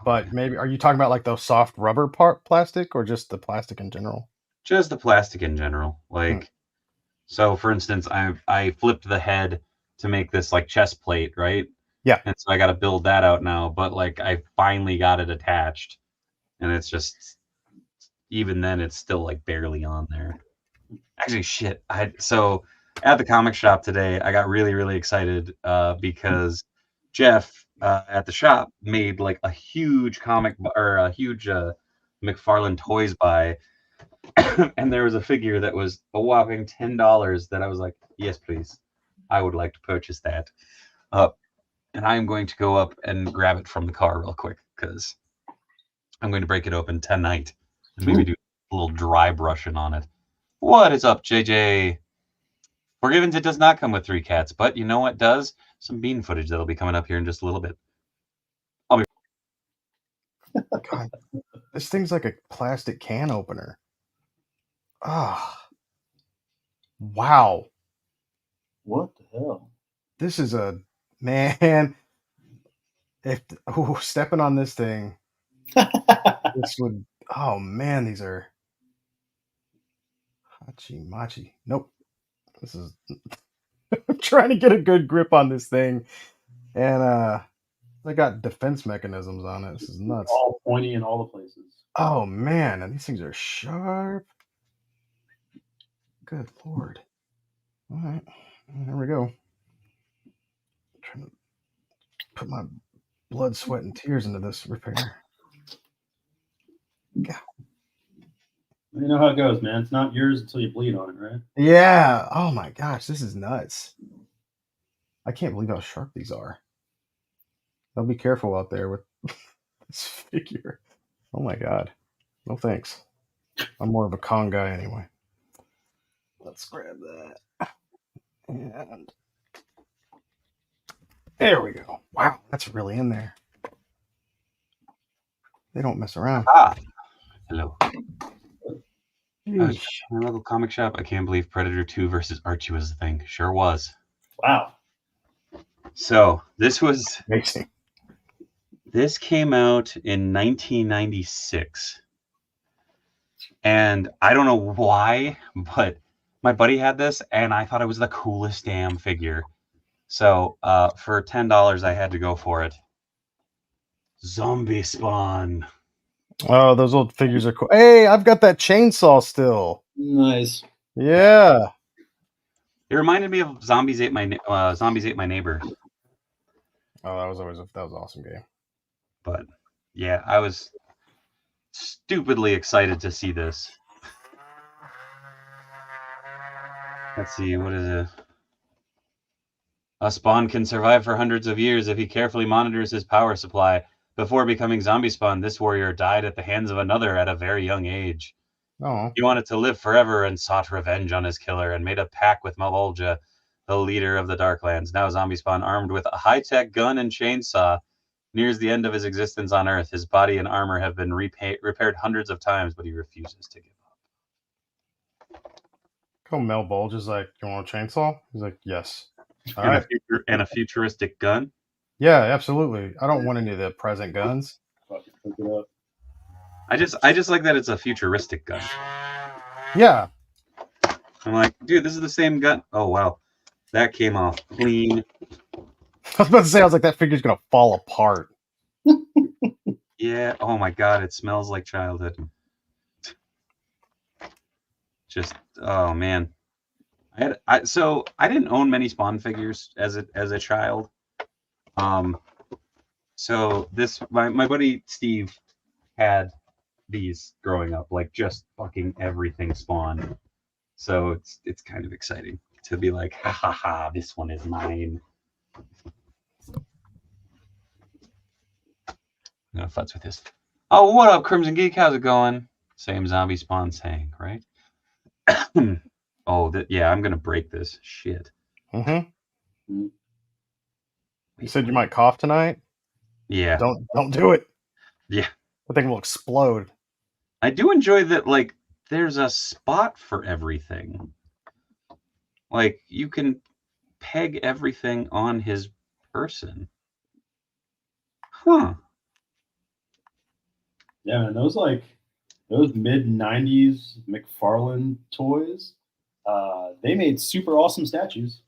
But maybe are you talking about like those soft rubber part plastic or just the plastic in general?
Just the plastic in general.
Hmm.
So for instance, I flipped the head to make this like chest plate, right?
Yeah.
And so I got to build that out now. But like I finally got it attached, and it's just even then it's still like barely on there. Actually, shit. So at the comic shop today, I got really excited because Jeff at the shop made like a huge or a huge McFarlane Toys buy, and there was a figure that was a whopping $10 that I was like, yes, please, I would like to purchase that. And I'm going to go up and grab it from the car real quick because I'm going to break it open tonight and maybe do a little dry brushing on it. What is up, JJ? Forgivens, it does not come with 3 cats, but you know what does? Some bean footage that'll be coming up here in just a little bit.
God, this thing's like a plastic can opener. Ah, wow.
What the hell?
This is a man. If stepping on this thing, this would. Oh man, these are hachi machi. Nope. This is. I'm trying to get a good grip on this thing, and they got defense mechanisms on it. This is nuts.
All pointy in all the places.
Oh man, and these things are sharp. Good lord. All right, there we go. Trying to put my blood, sweat, and tears into this repair. God.
You know how it goes, man. It's not yours until you bleed on it, right?
Yeah. Oh my gosh, this is nuts. I can't believe how sharp these are. I'll be careful out there with this figure. Oh my god. No thanks. I'm more of a con guy anyway. Let's grab that. And there we go. Wow, that's really in there. They don't mess around.
Hello.
Yeesh.
My local comic shop. I can't believe Predator 2 versus Archie was a thing. Sure was.
Wow.
So this was
Amazing.
this came out in 1996, and I don't know why, but my buddy had this, and I thought it was the coolest damn figure. So for $10, I had to go for it. Zombie Spawn.
Oh, those old figures are cool. Hey, I've got that chainsaw still.
Nice.
Yeah.
It reminded me of Zombies Ate My Neighbors.
Oh, that was an awesome game.
But yeah, I was stupidly excited to see this. Let's see, what is it? A Spawn can survive for hundreds of years if he carefully monitors his power supply. Before becoming Zombie Spawn, this warrior died at the hands of another at a very young age.
Oh.
He wanted to live forever and sought revenge on his killer and made a pact with Mavulja, the leader of the Darklands. Now Zombie Spawn, armed with a high-tech gun and chainsaw, nears the end of his existence on Earth. His body and armor have been repaired hundreds of times, but he refuses to give up.
Come Mel Bulge is like, you want a chainsaw? He's like, yes. All
and,
right.
a futuristic gun.
Yeah, absolutely. I don't want any of the present guns.
Fucking hook it up.
I just like that it's a futuristic gun.
Yeah.
I'm like, dude, this is the same gun. Oh wow, that came off clean.
I was about to say, I was like, that figure's gonna fall apart.
Yeah. Oh my god, it smells like childhood. Just oh man. So I didn't own many Spawn figures as a child. So my buddy Steve had these growing up, like just fucking everything Spawn. So it's kind of exciting to be like, ha ha ha, this one is mine. I'm gonna futz with this. Oh, what up, Crimson Geek? How's it going? Same Zombie Spawn saying, right? Oh, yeah, I'm gonna break this shit.
Mm-hmm. You said you might cough tonight?
Yeah.
Don't do it.
Yeah.
The thing will explode.
I do enjoy that, like, there's a spot for everything. Like, you can peg everything on his person. Huh.
Yeah, man, those mid '90s McFarlane toys, they made super awesome statues.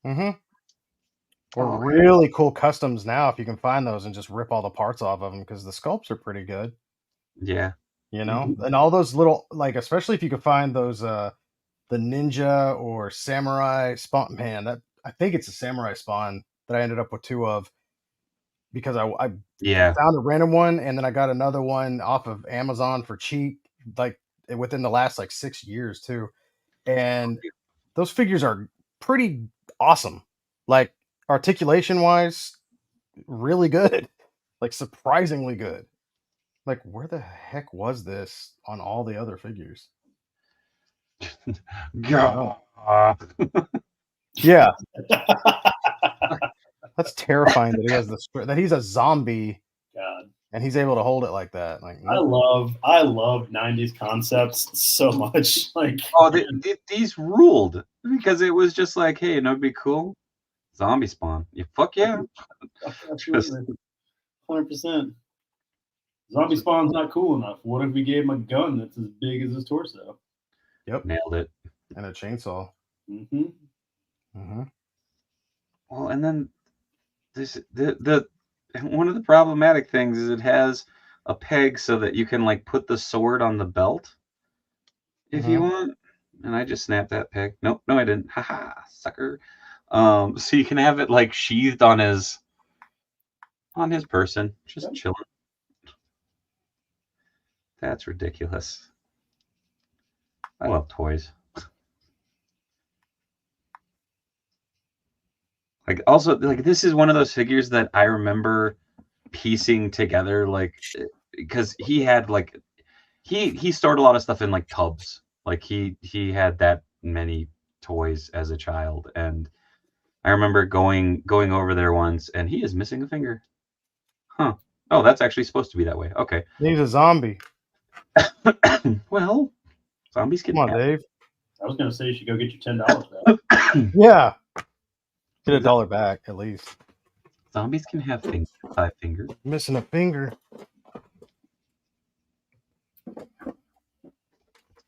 Mm-hmm. Or
Oh,
really cool customs now if you can find those and just rip all the parts off of them because the sculpts are pretty good.
yeah.
You know,
Mhm.
and all those little like, especially if you could find those the ninja or samurai spawn. Man, that I think it's a samurai spawn that I ended up with two of because I
Yeah.
found a random one and then I got another one off of Amazon for cheap, like within the last like 6 years too. And those figures are pretty awesome. Like articulation wise, really good. Like surprisingly good. Like where the heck was this on all the other figures? I don't know. Yeah, that's terrifying that he has this that he's a zombie
God,
and he's able to hold it like that. Like
I
nope.
love '90s concepts so much. Like,
Oh, these ruled because it was just like, hey, you know, it'd be cool. Zombie spawn. Yeah, fuck yeah.
absolutely, 100%. Zombie spawn's not cool enough. What if we gave him a gun that's as big as his torso?
Yep.
Nailed it.
And a chainsaw.
Mm-hmm.
Mm-hmm.
Well, and then the one of the problematic things is it has a peg so that you can like put the sword on the belt if you want. And I just snapped that peg. Nope, no, I didn't. Haha, sucker. So you can have it like sheathed on his person, just
Yep.
chilling. That's ridiculous. I love toys. Like also like this is one of those figures that I remember piecing together like because he had like he stored a lot of stuff in like tubs. Like he had that many toys as a child, and I remember going over there once, and he is missing a finger. Huh. Oh, that's actually supposed to be that way. Okay.
He's a zombie.
Well, zombies can
Come on,
have.
Dave.
I was gonna say you should go get your $10 back.
Yeah. Get $1 back at least.
Zombies can have 5 fingers.
Missing a finger.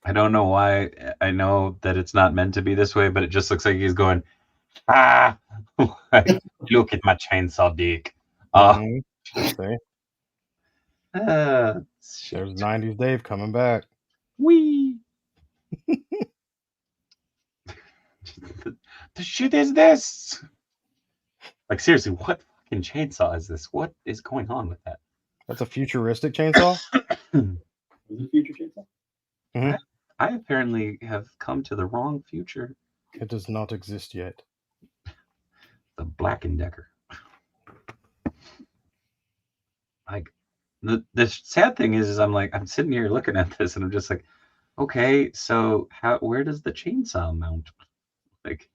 I don't know why. I know that it's not meant to be this way, but it just looks like he's going, ah, look at my chainsaw dick.
Mhm. See?
Uh,
There's 90s Dave coming back.
wee. The shit is this? Like seriously, what fucking chainsaw is this? What is going on with that?
That's a futuristic chainsaw.
Is it future chainsaw?
Mhm.
I apparently have come to the wrong future.
It does not exist yet.
The Black and Decker. Like the sad thing is I'm like I'm sitting here looking at this and I'm just like, okay, so where does the chainsaw mount? Like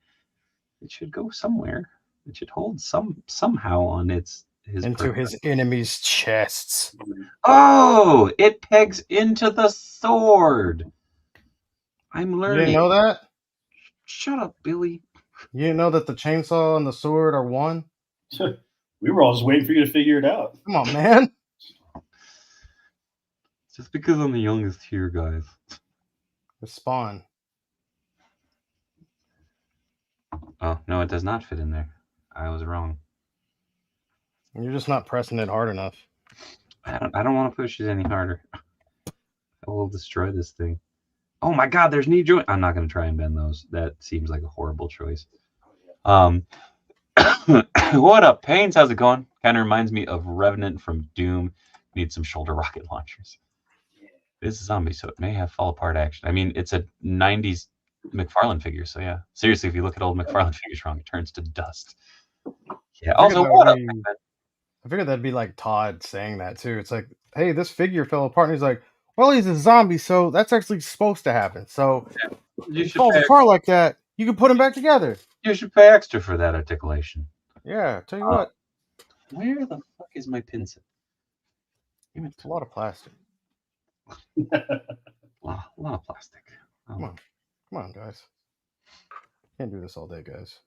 it should go somewhere. It should hold somehow on his
Into his enemies' chests.
Oh, it pegs into the sword. I'm
You
learning.
didn't know that?
Shut up, Billy.
You didn't know that the chainsaw and the sword are one?
We were all just waiting for you to figure it out.
Come on, man.
Just because I'm the youngest here, guys.
The spawn.
Oh, no, it does not fit in there. I was wrong.
You're just not pressing it hard enough.
I don't want to push it any harder. I will destroy this thing. Oh my god, there's knee joint. I'm not going to try and bend those. That seems like a horrible choice. What up, Pains? How's it going? Kind of reminds me of Revenant from Doom. Need some shoulder rocket launchers. It's a zombie, so it may have fall apart action. I mean, it's a 90s McFarlane figure, so yeah. Seriously, if you look at old McFarlane figures wrong, it turns to dust. Yeah. Also, what up?
I figured that'd be like Todd saying that too. It's like, hey, this figure fell apart, and he's like, well, he's a zombie, so that's actually supposed to happen. So if he falls apart like that, you can put him back together.
You should pay extra for that articulation.
Yeah, tell you what.
Where the fuck is my pin set?
It's a lot of plastic.
A lot of plastic. Oh.
Come on, guys. Can't do this all day, guys.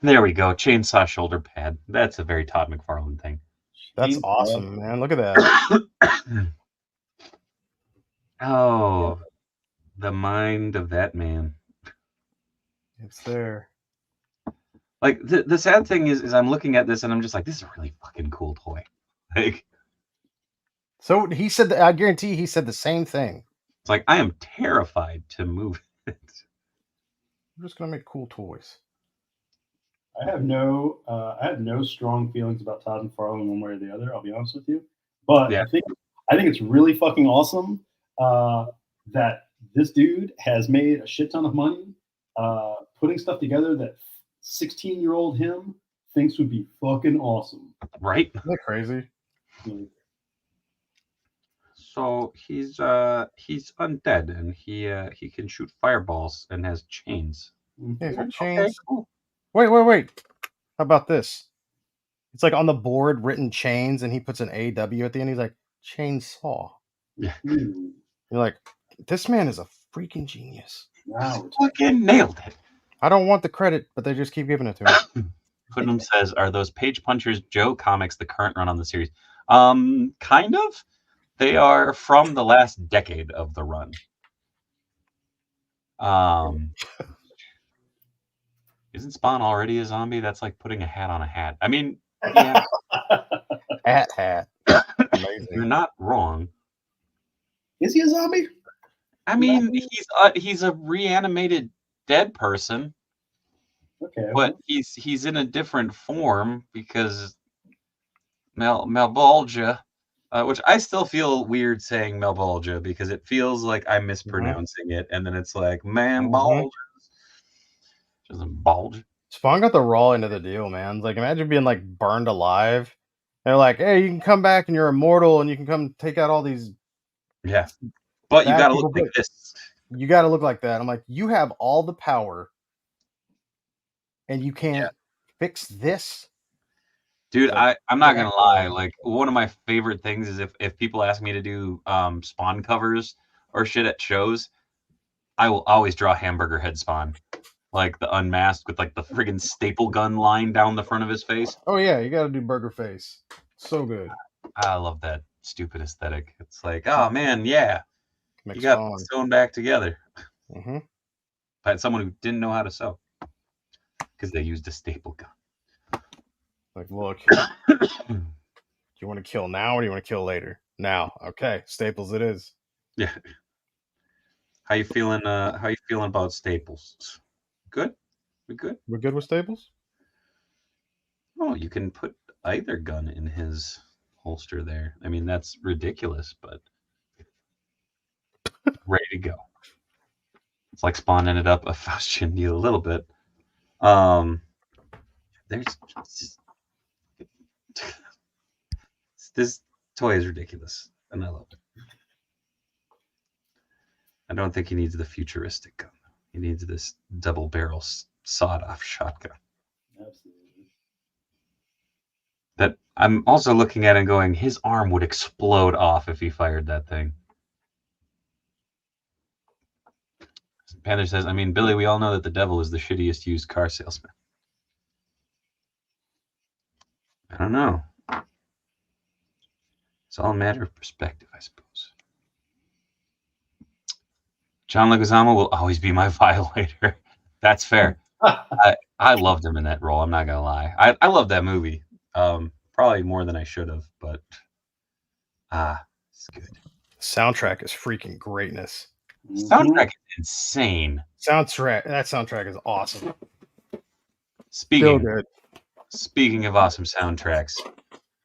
There we go. Chainsaw shoulder pad. That's a very Todd McFarlane thing.
That's
Team
awesome, man. Look at that.
Oh, the mind of that man.
It's there.
Like the sad thing is I'm looking at this and I'm just like, this is a really fucking cool toy. Like,
So he said that, I guarantee he said the same thing.
it's like I am terrified to move it.
I'm just gonna make cool toys.
I have no strong feelings about Todd McFarlane one way or the other. I'll be honest with you, but
Yeah.
I think it's really fucking awesome that this dude has made a shit ton of money putting stuff together that 16-year-old him thinks would be fucking awesome.
Right?
Isn't that crazy?
So he's undead and he can shoot fireballs and has chains.
Yeah, he's got
Okay,
chains.
cool.
Wait. How about this? It's like on the board written chains, and he puts an AW at the end. He's like, chainsaw.
Yeah.
Ooh,
You're like, this man is a freaking genius.
wow.
Fucking nailed it.
I don't want the credit, but they just keep giving it to him.
Putnam says, "Are those Page Punchers Joe comics the current run on the series?" Kind of. They are from the last decade of the run. Isn't Spawn already a zombie? That's like putting a hat on a hat. I mean, yeah,
Hat.
you're
Amazing.
not wrong.
Is he a zombie?
I mean, he's a reanimated dead person,
Okay.
but he's in a different form because Malbolgia, which I still feel weird saying Malbolgia because it feels like I'm mispronouncing it, and then it's like Bulge. Doesn't bulge.
Spawn got the raw end of the deal, man. Like, imagine being like burned alive. They're like, hey, you can come back and you're immortal and you can come take out all these.
Yeah. But you
bad
gotta
people,
look like
but
this.
You got to look like that. I'm like, you have all the power and you can't fix this?
Dude,
Like,
I'm not gonna lie. Like, one of my favorite things is if people ask me to do Spawn covers or shit at shows, I will always draw hamburger head Spawn. Like the unmasked with like the friggin' staple gun line down the front of his face.
Oh, yeah, you got to do burger face. So good.
I love that stupid aesthetic. It's like, oh man, yeah.
Makes
You got
Spawn.
sewn back together.
Mm-hmm.
By someone who didn't know how to sew. Because they used a staple gun.
Like, look, do you want to kill now or do you want to kill later? Now. Okay, staples it is.
Yeah. How you feeling about staples? Good? We good?
We're good with staples?
Oh, you can put either gun in his holster there. I mean, that's ridiculous, but ready to go. It's like Spawn ended up a Faustian deal a little bit. There's just, this toy is ridiculous, and I love it. I don't think he needs the futuristic gun. He needs this double barrel sawed-off shotgun.
Absolutely.
That I'm also looking at and going, his arm would explode off if he fired that thing. Panther says, I mean, Billy, we all know that the devil is the shittiest used car salesman. I don't know. It's all a matter of perspective, I suppose. John Leguizamo will always be my violator. That's fair. I loved him in that role. I'm not gonna lie. I love that movie. Probably more than I should have, but it's good.
Soundtrack is freaking greatness.
Soundtrack is insane.
That soundtrack is awesome.
Speaking
good.
of awesome soundtracks,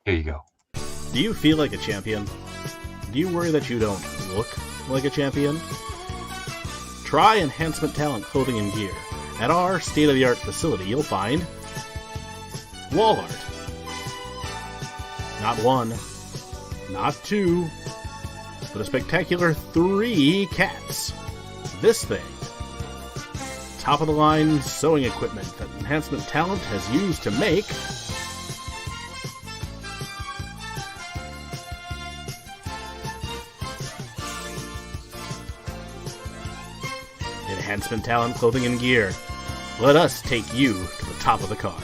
here you go.
Do you feel like a champion? Do you worry that you don't look like a champion? Try Enhancement Talent Clothing and Gear. At our state-of-the-art facility, you'll find wall art. Not one, not two, but a spectacular 3 cats. This thing. Top-of-the-line sewing equipment that Enhancement Talent has used to make Enhancement Talent Clothing and Gear. Let us take you to the top of the card.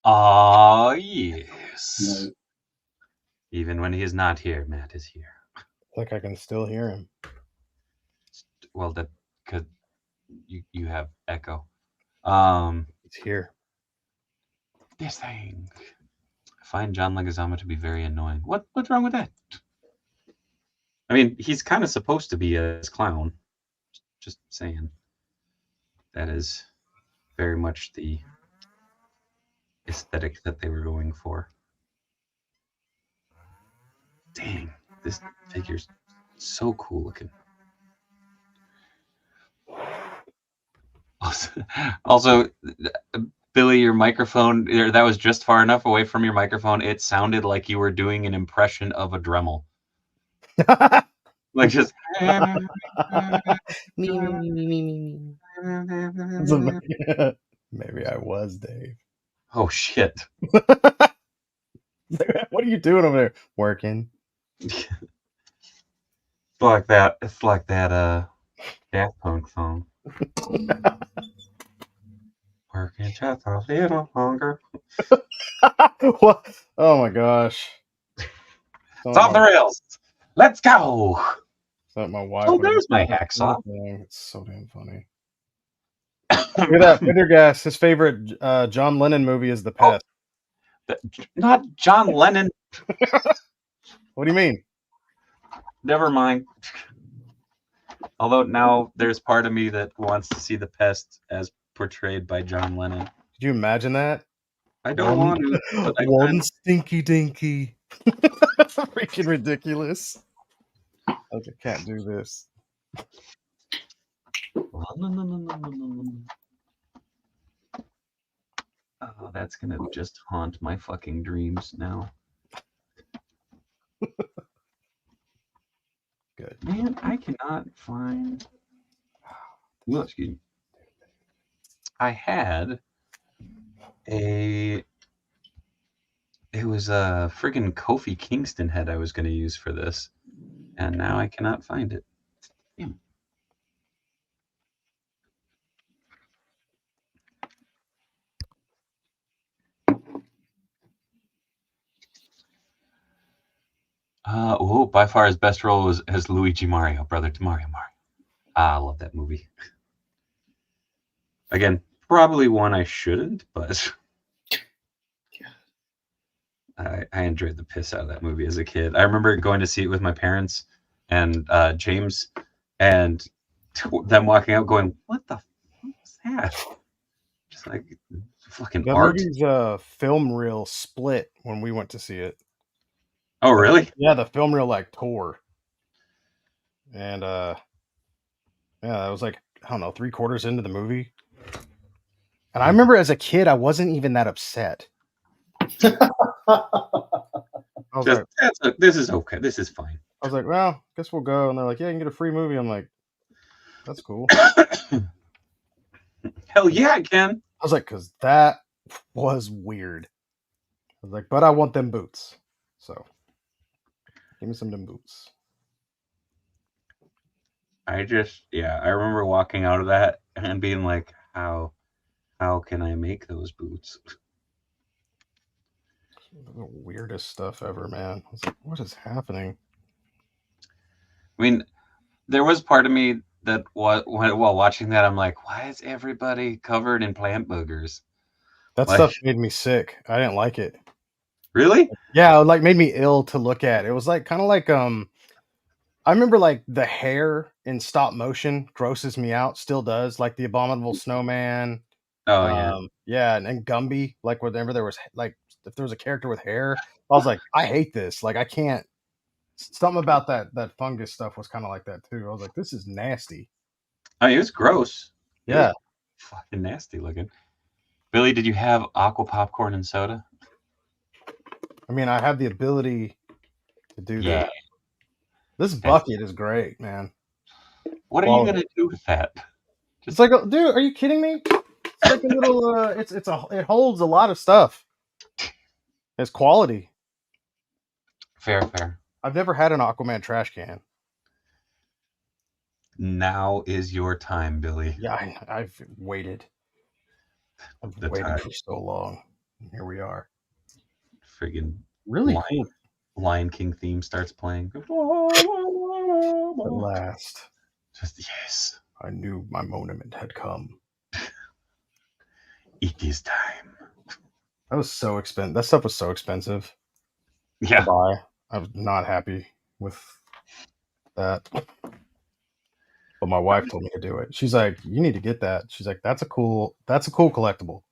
Ah, yes.
Nice.
Even when he is not here, Matt is here.
Like I can still hear him.
Well, that because you have echo.
He's here.
This thing. I find John Leguizamo to be very annoying. What's wrong with that? I mean, he's kind of supposed to be a clown. Just saying. That is very much the aesthetic that they were going for. Dang, this figure's so cool looking. Also, Billy, your microphone, that was just far enough away from your microphone. It sounded like you were doing an impression of a Dremel. Like just.
Me. Maybe I was Dave.
Oh, shit.
What are you doing over there? Working.
It's like that Daft Punk song. Working just a little longer.
What? Oh my gosh.
It's off the rails. Let's go.
That my wife.
Oh, there's my hacksaw.
It's so damn funny. Look at that. Pendergast, his favorite John Lennon movie is The Pest.
Not John Lennon.
What do you mean?
Never mind. Although now there's part of me that wants to see The Pest as portrayed by John Lennon.
Could you imagine that?
I don't want to. But I
One
kinda...
stinky dinky. Freaking ridiculous. Okay, can't do this.
Oh, that's gonna just haunt my fucking dreams now.
Good.
Man, I cannot find. Well, excuse me. I had a. It was a friggin' Kofi Kingston head I was going to use for this, and now I cannot find it. Damn. By far his best role was as Luigi Mario, brother to Mario. I love that movie. Again, probably one I shouldn't, but I enjoyed the piss out of that movie as a kid. I remember going to see it with my parents and James, and them walking out going, "What the fuck was that?" Just like fucking
That
art.
movie's film reel split when we went to see it.
Oh, really?
Yeah, the film reel like tore. And yeah, that was like, I don't know, 3/4 into the movie. And I remember as a kid, I wasn't even that upset. I was like,
This is okay. This is fine.
I was like, well, guess we'll go. And they're like, yeah, you can get a free movie. I'm like, that's cool.
Hell yeah, I can.
I was like, because that was weird. I was like, but I want them boots. So give me some of them boots.
I remember walking out of that and being like, how can I make those boots?
The weirdest stuff ever, man. I was like, what is happening?
I mean, there was part of me that while watching that, I'm like, why is everybody covered in plant boogers?
That stuff made me sick. I didn't like it.
Really?
Yeah, it like made me ill to look at. It was like kind of like I remember like the hair in stop motion grosses me out, still does, like the Abominable Snowman.
Oh yeah.
Yeah, and Gumby, like whenever there was like if there was a character with hair, I was like, I hate this. Like I can't. Something about that fungus stuff was kind of like that too. I was like, this is nasty.
I mean, it was gross.
Yeah.
Fucking nasty looking. Billy, did you have aqua popcorn and soda?
I mean, I have the ability to do that. This bucket is great, man.
What are you gonna do with that?
It's like, dude, are you kidding me? It's like a little. It holds a lot of stuff. It's quality.
Fair.
I've never had an Aquaman trash can.
Now is your time, Billy.
Yeah, I've waited. I've waited for so long. Here we are.
Friggin'
Really
Lion,
cool.
Lion King theme starts playing.
At last,
Just yes,
I knew my monument had come.
it is time.
That was so expensive. That stuff was so expensive to
Yeah,
buy. I was not happy with that. But my wife told me to do it. She's like, "You need to get that." She's like, that's a cool collectible.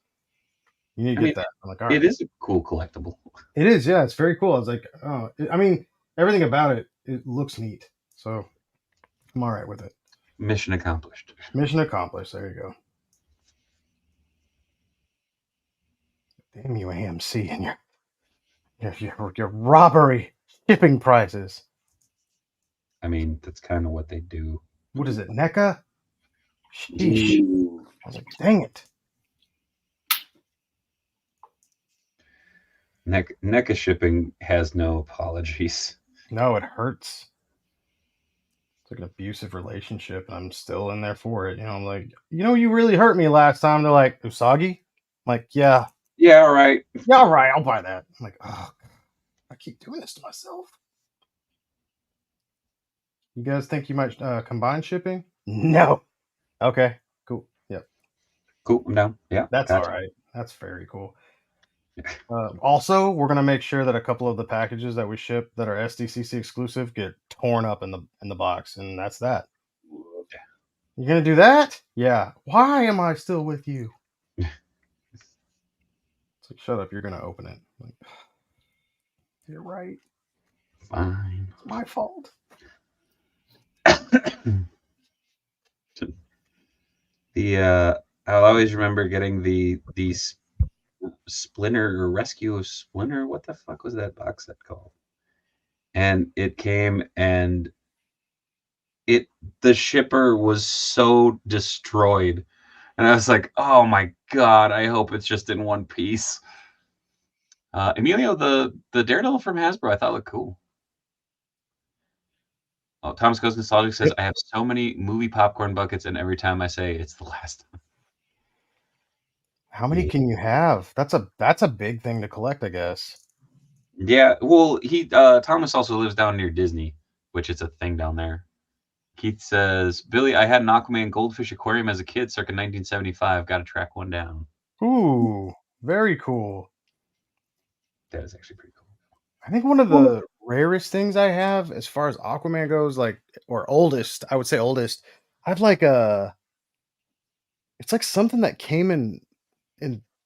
You need to
I
get
mean,
that." I'm like, "All right."
it is a cool collectible.
It is, yeah. It's very cool. I was like, "Oh, I mean, everything about it. It looks neat." So I'm all right with it.
Mission accomplished.
Mission accomplished. There you go. Damn you, AMC, and your robbery shipping prices.
I mean, that's kind of what they do.
What is it, NECA? Sheesh.
Ooh.
I was like, dang it.
NECA shipping has no apologies.
No, it hurts. It's like an abusive relationship, and I'm still in there for it. I'm like, you really hurt me last time. They're like, Usagi? I'm like, yeah.
Yeah, all right.
Yeah, all right, I'll buy that. I'm like, oh, I keep doing this to myself. You guys think you might combine shipping? No. Okay, cool. Yep.
Cool, I'm down. Yeah,
That's
gotcha.
all right. That's very cool. Also, we're gonna make sure that a couple of the packages that we ship that are SDCC exclusive get torn up in the box, and that's that. You're gonna do that? Yeah. Why am I still with you? It's like, shut up. You're gonna open it. Like, you're right.
Fine.
It's my fault.
I'll always remember getting the Splinter or Rescue of Splinter. What the fuck was that box set called? And it came and the shipper was so destroyed. And I was like, oh my god, I hope it's just in one piece. Emilio, the Daredevil from Hasbro, I thought looked cool. Oh, Thomas Goes Nostalgic says, I have so many movie popcorn buckets, and every time I say it's the last time.
How many can you have? That's a big thing to collect, I guess.
Yeah, well, Thomas also lives down near Disney, which is a thing down there. Keith says, Billy, I had an Aquaman goldfish aquarium as a kid, circa 1975. Got to track one down.
Ooh, very cool.
That is actually pretty cool.
I think one of the rarest things I have as far as Aquaman goes, or oldest, I would say oldest, I have it's like something that came in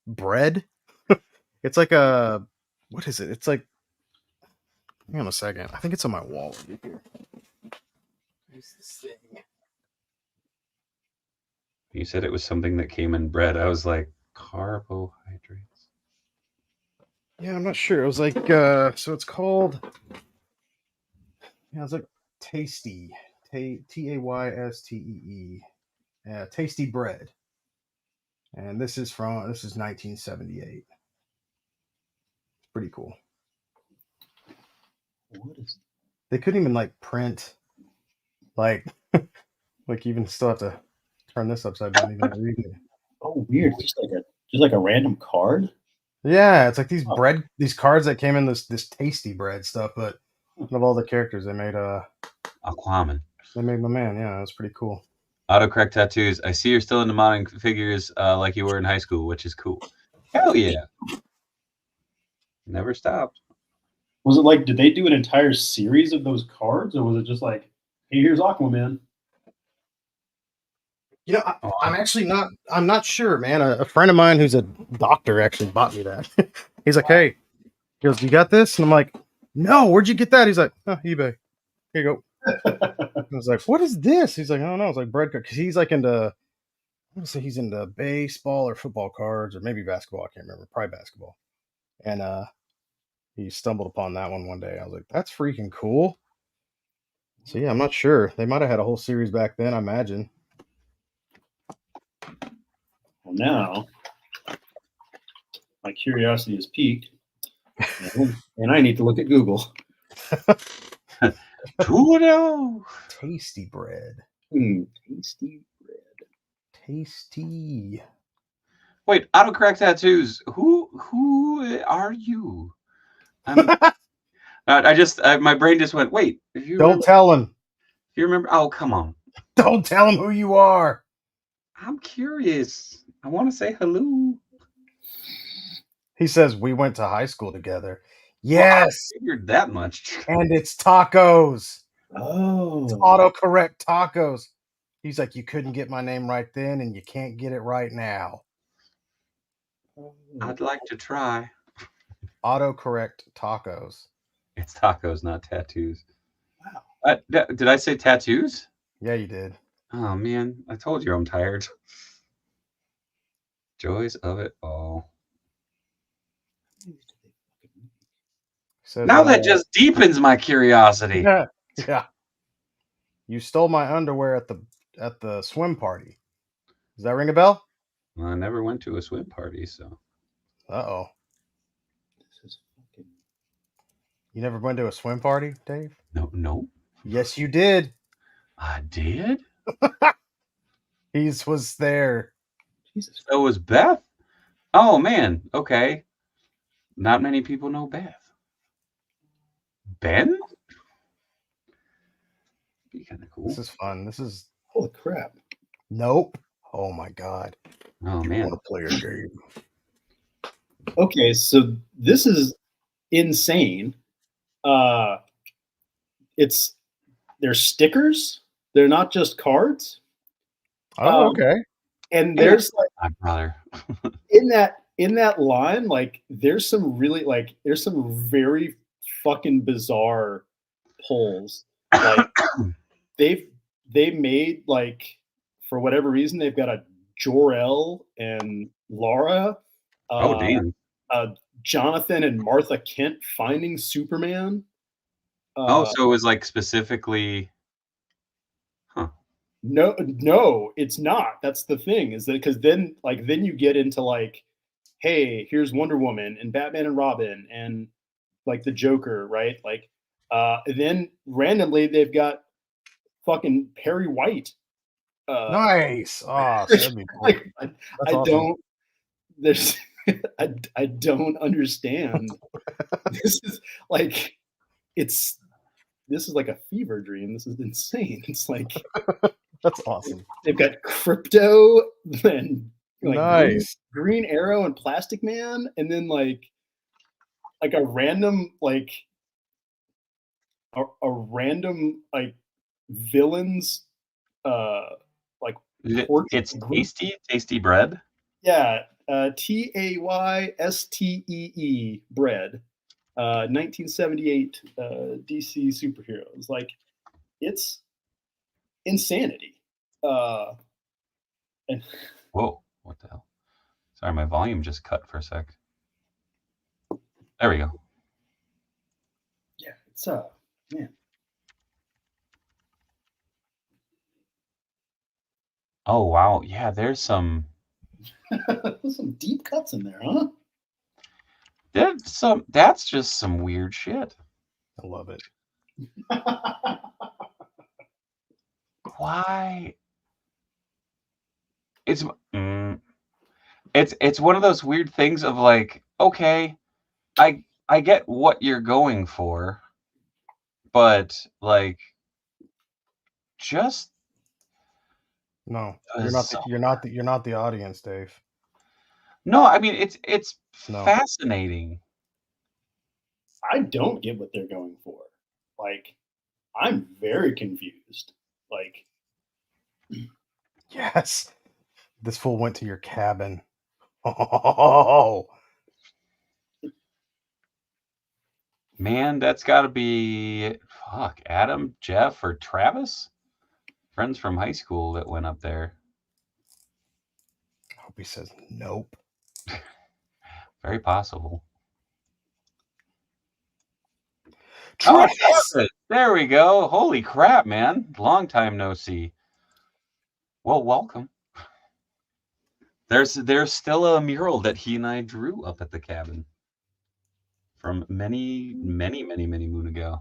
bread. It's like what is it? It's like, hang on a second. I think it's on my wall over here. Where's this thing?
You said it was something that came in bread. I was like, carbohydrates.
Yeah, I'm not sure. It was like, so it's called, it's like Tasty, Taystee, Tasty bread. And this is 1978. It's pretty cool.
What is?
They couldn't even print, like you even still have to turn this upside down even to read it.
Oh, weird! Just like a random card.
Yeah, it's like these cards that came in this Tasty bread stuff, but of all the characters they made
Aquaman.
They made my man. Yeah, that's pretty cool.
Autocorrect tattoos. I see you're still into modding figures like you were in high school, which is cool. Hell yeah. Never stopped.
Was it did they do an entire series of those cards, or was it just like, hey, here's Aquaman?
I'm not sure, man. A friend of mine who's a doctor actually bought me that. He's like, hey, he goes, you got this? And I'm like, no, where'd you get that? He's like, oh, eBay. Here you go. I was like, what is this? He's like, I don't know. It's like bread card. Because he's into, I'm going to say he's into baseball or football cards or maybe basketball. I can't remember. Probably basketball. And he stumbled upon that one day. I was like, that's freaking cool. So yeah, I'm not sure. They might have had a whole series back then, I imagine.
Well, now my curiosity is piqued, and I need to look at Google.
Tasty bread.
Tasty bread.
Tasty.
Wait, autocorrect tattoos. Who are you? I just my brain just went. Wait, if you
Don't tell him.
if you remember? Oh, come on.
Don't tell him who you are.
I'm curious. I want to say hello.
He says we went to high school together.
Well, I
Yes,
figured that much.
and it's tacos.
Oh,
Autocorrect tacos. He's like, you couldn't get my name right then, and you can't get it right now.
I'd like to try.
Autocorrect tacos.
It's tacos, not tattoos.
Wow.
Did I say tattoos?
Yeah, you did.
Oh man, I told you I'm tired. Joys of it all.
Says,
Now that just deepens my curiosity.
yeah, yeah. You stole my underwear at the swim party. Does that ring a bell?
Well, I never went to a swim party, so
Uh-oh.
This is fucking.
You never went to a swim party, Dave?
no.
Yes, you did.
I did.
He was there.
Jesus.
So was Beth. Oh man. Okay. Not many people know Beth. Ben? Be kind of cool.
This is fun. This is
Holy crap.
nope. Oh my god.
Oh
I
man.
want to play a game.
Okay, so this is insane. They're stickers. They're not just cards.
Oh, okay.
And there's like
My brother.
in that line, like there's some very fucking bizarre pulls. Like they made, like, for whatever reason they've got a Jor-El and Laura.
Oh damn.
Jonathan and Martha Kent finding Superman.
So it was like specifically.
No, it's not. That's the thing, is that because then you get into like, hey, here's Wonder Woman and Batman and Robin and like the Joker, right? Like, and then randomly they've got fucking Perry White.
Nice. Oh, that'd be cool.
Like, I
awesome.
don't. There's. I don't understand. This is like, this is like a fever dream. This is insane. It's like
That's awesome.
they've got Crypto and like
Nice.
Green Arrow and Plastic Man, and then like a random like a random like villains like
It's tasty bread.
yeah, TAYSTEE bread. 1978 DC superheroes. Like, it's insanity. And
Whoa, what the hell? Sorry, my volume just cut for a sec. There we go.
yeah, it's man.
Oh wow, yeah. There's some.
There's some deep cuts in there, huh?
That's just some weird shit.
I love it.
Why? It's one of those weird things of like, okay, I get what you're going for, but like, just
No, you're not the audience, Dave.
no. I mean, it's
No.
fascinating.
I don't get what they're going for. Like, I'm very confused. Like,
Yes. This fool went to your cabin. Oh,
Man, that's got to be Adam, Jeff, or Travis, friends from high school that went up there.
I hope he says nope.
Very possible.
Travis!
Travis! There we go. Holy crap, man! Long time no see. Well, welcome. There's still a mural that he and I drew up at the cabin from many moon ago.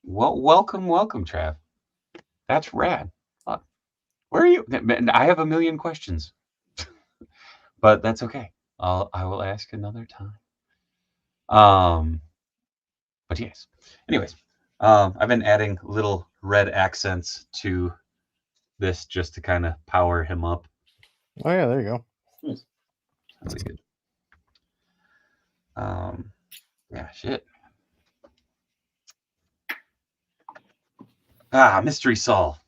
Well, welcome, Trav. That's rad. Where are you? I have a million questions. but that's okay. I will ask another time. But yes. Anyways, I've been adding little red accents to this just to kind of power him up.
Oh yeah, there you go.
Nice.
Really good. Yeah, shit. Mystery solved.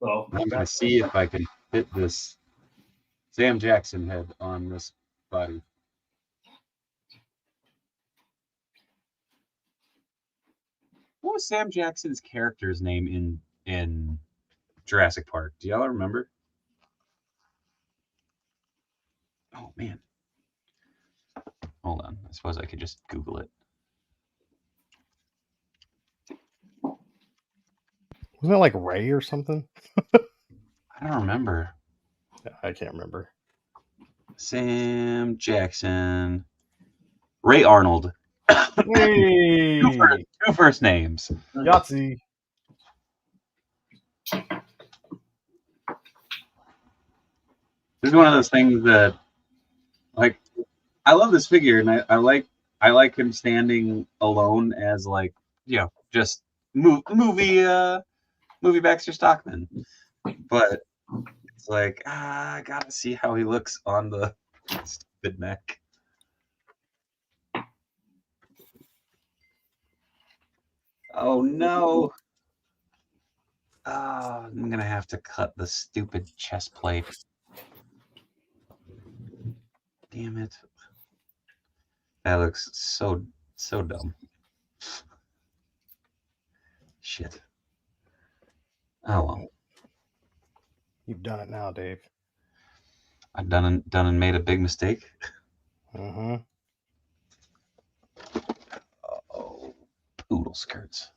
Well,
I'm gonna see if I can fit this Sam Jackson head on this body. What was Sam Jackson's character's name in Jurassic Park? Do y'all remember? Oh man. Hold on. I suppose I could just Google it.
Wasn't it like Ray or something?
I don't remember.
I can't remember.
Sam Jackson. Ray Arnold.
Hey,
Two first names.
Yahtzee.
This is one of those things that, like, I love this figure, and I like him standing alone as, like, you know, just movie Baxter Stockman. But it's like, I gotta see how he looks on the stupid neck. Oh no. I'm gonna have to cut the stupid chest plate. Damn it. That looks so dumb. Shit. Oh well.
You've done it now, Dave.
I've done and made a big mistake.
Mm-hmm.
Oh, poodle skirts.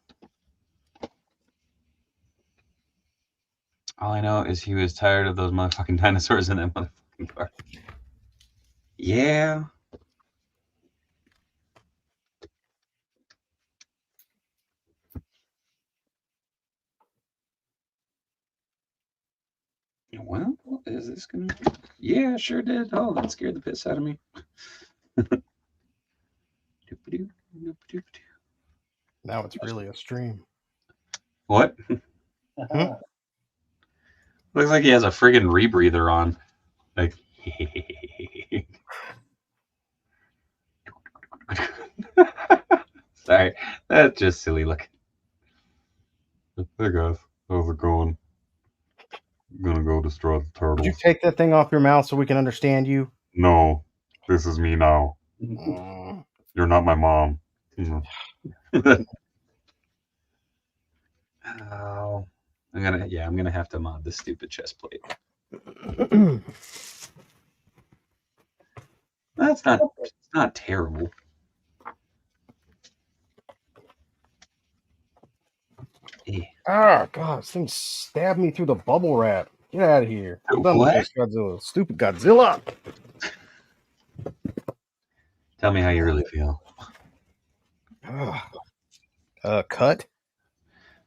All I know is he was tired of those motherfucking dinosaurs in that motherfucking car. Yeah. Well, is this gonna? Yeah, sure did. Oh, that scared the piss out of me.
Now it's really a stream.
What?
Hmm?
Looks like he has a friggin' rebreather on. Like. Sorry, that's just silly looking. Hey guys, how's it going? I'm gonna go destroy the turtles.
Did you take that thing off your mouth so we can understand you?
No, this is me now.
Mm.
You're not my mom. Oh, I'm gonna have to mod this stupid chest plate. It's not terrible.
Ah, God, this thing stabbed me through the bubble wrap. Get out of here. I'm done with
What?
this Godzilla. Stupid Godzilla.
Tell me how you really feel.
Cut?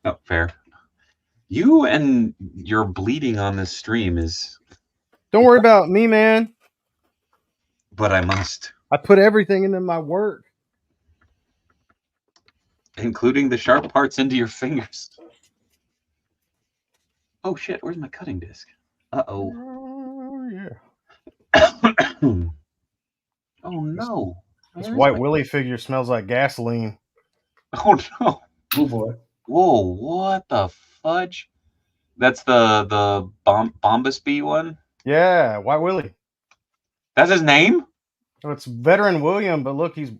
Oh, fair. You and your bleeding on this stream is...
Don't worry about me, man.
But I must.
I put everything into my work.
Including the sharp parts into your fingers. Oh shit, where's my cutting disc? Uh-oh.
Oh, yeah.
Oh no.
This
Where's
White
my...
Willie figure smells like gasoline.
Oh no.
Oh boy.
Whoa, what the fudge? That's the Bombus Bee one?
Yeah, White Willie.
That's his name?
Oh, it's Veteran William, but look, he's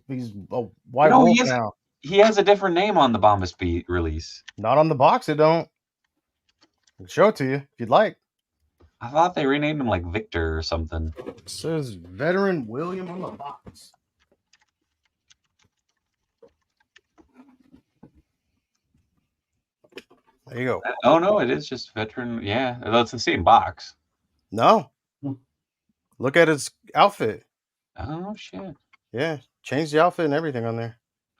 a white
No,
wolf now.
He has a different name on the Bombus Bee release.
Not on the box, it don't. I'll show it to you if you'd like.
I thought they renamed him like Victor or something.
It says Veteran William on the box. There you go.
Oh no, it is just Veteran. Yeah, it's the same box.
No. Look at his outfit.
Oh shit.
Yeah, change the outfit and everything on there.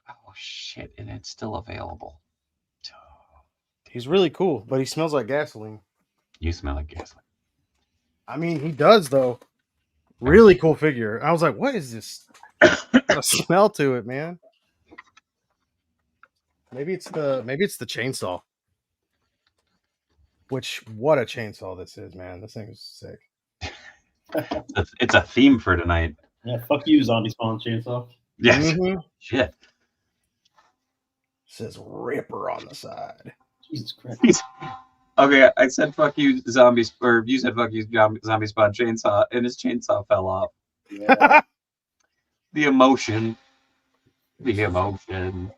Oh shit, and it's still available.
He's really cool, but he smells like gasoline.
You smell like gasoline.
I mean, he does though. Really cool figure. I was like, what is this? Got a smell to it, man. Maybe it's the chainsaw. Which, what a chainsaw this is, man. This thing is sick.
It's a theme for tonight.
Yeah, fuck you, zombie spawn chainsaw.
Yes.
Mhm.
Shit.
Says Ripper on the side.
Jesus Christ.
Okay, I said fuck you, zombies, or you said fuck you, zombie spawn chainsaw, and his chainsaw fell off.
Yeah.
The emotion. The emotion.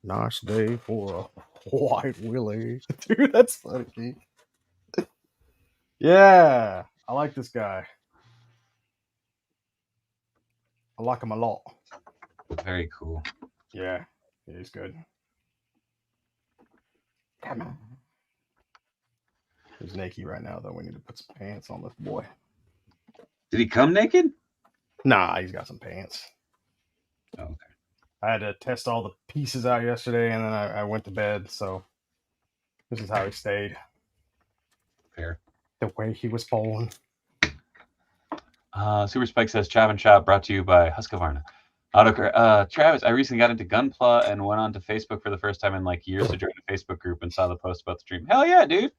Nice day for a white willy. Dude, that's funny. Yeah, I like this guy. I like him a lot.
Very cool.
Yeah, he's good. Come on. He's naked right now, though. We need to put some pants on this boy.
Did he come naked?
Nah, he's got some pants.
Oh, okay.
I had to test all the pieces out yesterday, and then I went to bed, so this is how he stayed.
Fair.
The way he was born.
Super Spike says Choppin' Shop brought to you by Husqvarna. Travis, I recently got into Gunpla and went onto Facebook for the first time in like years to join a Facebook group and saw the post about the stream. Hell yeah, dude.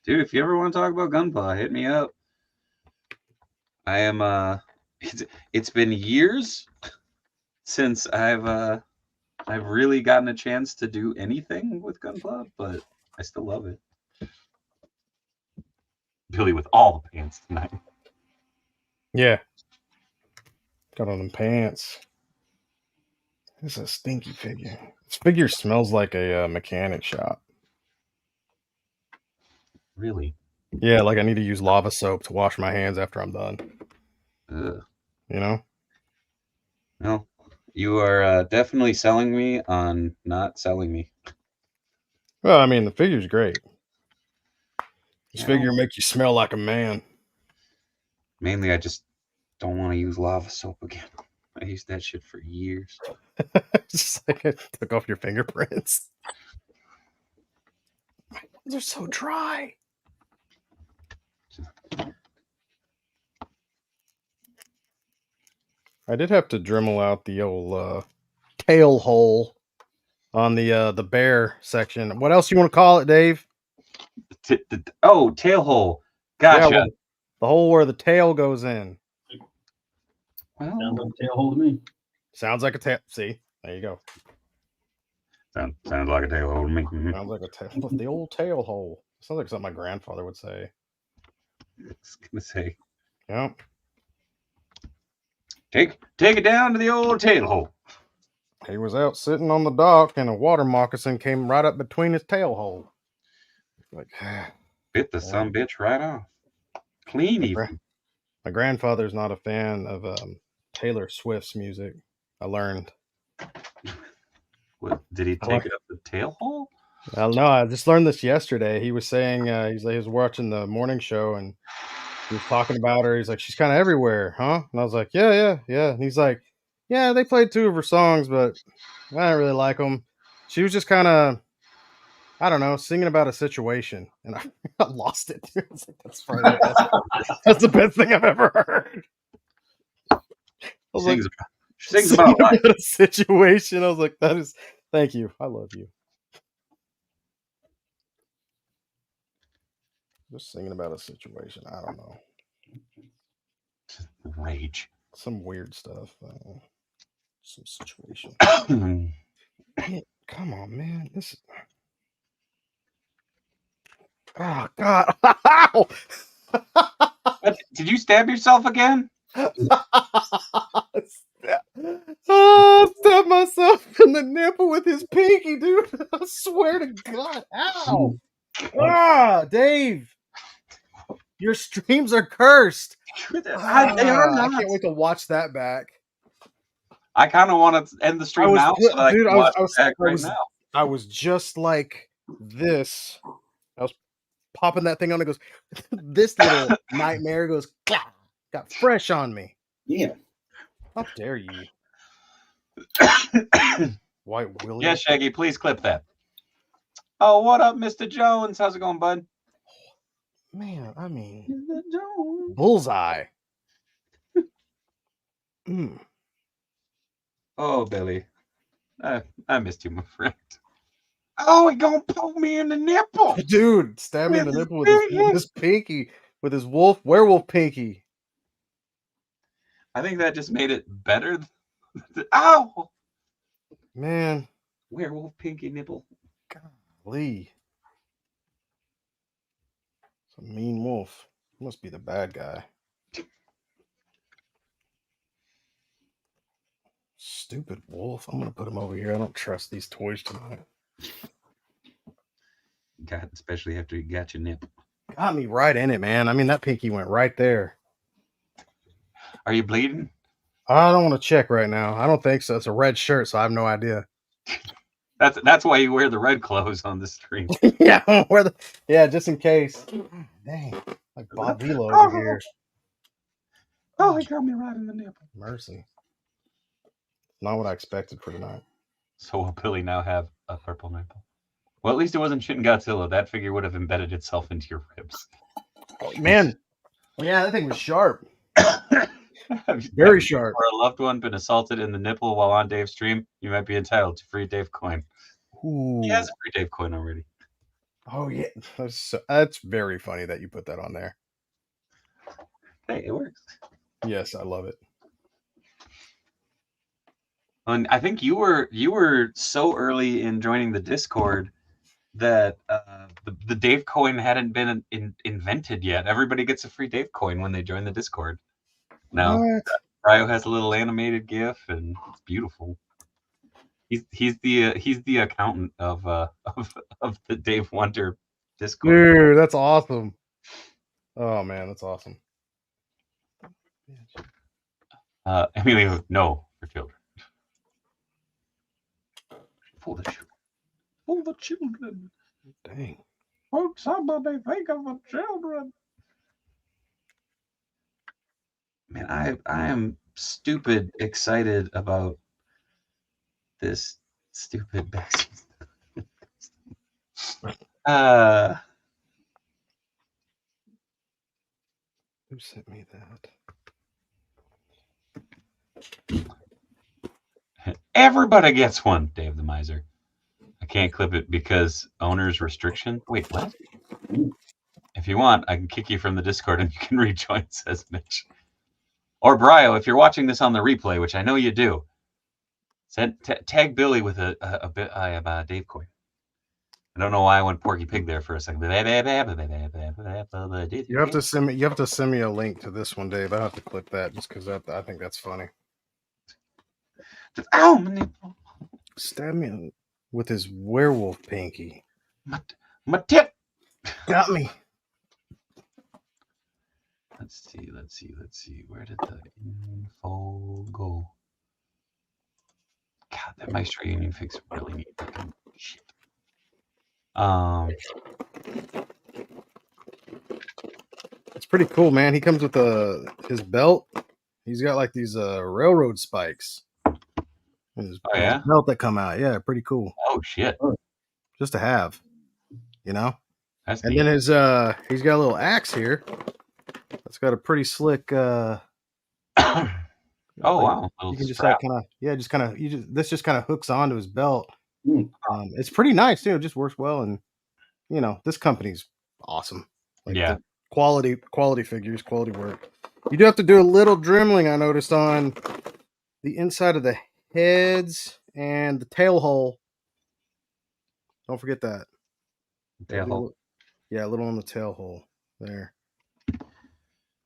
Dude, if you ever want to talk about Gunpla, hit me up. I am it's been years since I've really gotten a chance to do anything with Gunpla, but I still love it. Billy with all the pants tonight.
Yeah. Got on them pants. This is a stinky figure. This figure smells like a mechanic shop.
Really?
Yeah, like I need to use lava soap to wash my hands after I'm done.
Ugh.
You know?
No, you are definitely selling me on not selling me.
Well, I mean, the figure's great. This
Yeah.
figure make you smell like a man.
Mainly, I just don't want to use lava soap again. I used that shit for years.
Just like it took off your fingerprints. My hands are so dry. I did have to Dremel out the old tail hole on the bear section. What else you want to call it, Dave?
Oh, tail hole. Gotcha.
Yeah, well, the hole where the tail goes in.
Sounds like a tail hole to me.
Sounds like a tail. See, there you go.
Sounds like a tail hole to me. Mhm.
Sounds like a tail. The old tail hole. Sounds like something my grandfather would say.
I was gonna say,
Yep.
take it down to the old tail hole.
He was out sitting on the dock, and a water moccasin came right up between his tail hole. Like,
Bit the son bitch right off. Clean even.
my grandfather's not a fan of Taylor Swift's music. I learned.
What, did he take it up the tail hole?
I don't know. I just learned this yesterday. He was saying he was watching the morning show, and he was talking about her. He's like, she's kind of everywhere, huh? And I was like, yeah. And he's like, yeah, they played 2 of her songs, but I don't really like them. She was just kind of, I don't know, singing about a situation, and I lost it. I was like, that's probably that's the best thing I've ever heard. I was like,
She sings about life.
a situation. I was like, that is, thank you. I love you. Just singing about a situation. I don't know.
Rage.
Some weird stuff. Some situation.
Did
Man, come on, man. This. Oh God! Ow!
you stab yourself again?
Oh, I stabbed myself in the nipple with his pinky, dude. I swear to God. Ow! Ah, Dave. Your streams are cursed.
They are not.
I can't wait to watch that back.
I kind of want to end the stream now so that I can watch it back right now.
I was just like this. I was popping that thing on. It goes, this little nightmare goes, got fresh on me.
Yeah.
How dare you? White Willie.
Yeah, Shaggy, please clip that. Oh, what up, Mr. Jones? How's it going, bud?
Man, I mean,
Jones.
Bullseye. Mm.
Oh, Billy. I missed you, my friend. Oh, he gonna poke me in the nipple.
Dude, stab me in the
With his
nipple
big
with his pinky, with his werewolf pinky.
I think that just made it better. Ow!
Man,
Werewolf pinky nipple.
golly. It's a mean wolf. Must be the bad guy. Stupid wolf. I'm gonna put him over here. I don't trust these toys tonight.
God, especially after you got your nip.
Got me right in it, man. I mean, that pinky went right there.
Are you bleeding?
I don't want to check right now. I don't think so. It's a red shirt, so I have no idea.
That's why you wear the red clothes on the stream.
Yeah, just in case. Dang, like Bob Vilo over here.
Oh, he got me right in the nipple.
Mercy. Not what I expected for tonight.
So will Billy now have a purple nipple? Well, at least it wasn't Shin Godzilla. That figure would have embedded itself into your ribs.
Oh, man. Yeah, that thing was sharp. Very sharp.
For a loved one been assaulted in the nipple while on Dave's stream, you might be entitled to free Dave coin.
Ooh.
He has a free Dave coin already.
Oh, yeah. That's very funny that you put that on there.
Hey, it works.
Yes, I love it.
And I think you were so early in joining the Discord that the Dave coin hadn't been invented yet. Everybody gets a free Dave coin when they join the Discord. Now, Ryo has a little animated GIF, and it's beautiful. He's the accountant of the Dave Wonder Discord.
Dude, that's awesome. Oh man, that's awesome.
Emilio, no for children. For the children.
Dang.
Won't somebody think of the children? Man, I am stupid excited about this stupid backseat.
Who sent me that?
Everybody gets one, Dave the Miser. I can't clip it because owner's restriction. Wait, what? If you want, I can kick you from the Discord and you can rejoin, says Mitch. Or Bryo, if you're watching this on the replay, which I know you do, tag Billy with a bit of Dave coin. I don't know why I went Porky Pig there for a second.
You have to send me. You have to send me a link to this one, Dave. I have to clip that just because I think that's funny.
Ow!
Stab me with his werewolf pinky.
My tip.
Got me.
Let's see. Where did the info go? God, that Maestro Union fix really neat looking shit.
It's pretty cool, man. He comes with his belt. He's got like these railroad spikes. His belt that come out. Yeah, pretty cool.
Oh shit.
Just to have,
That's
and
neat.
then he's got a little axe here. It's got a pretty slick.
Oh wow!
You can just this just kind of hooks onto his belt. It's pretty nice too. It just works well, and this company's awesome. Like,
yeah,
quality figures, quality work. You do have to do a little dremeling, I noticed, on the inside of the heads and the tail hole. Don't forget that.
tail hole.
Yeah, a little on the tail hole there.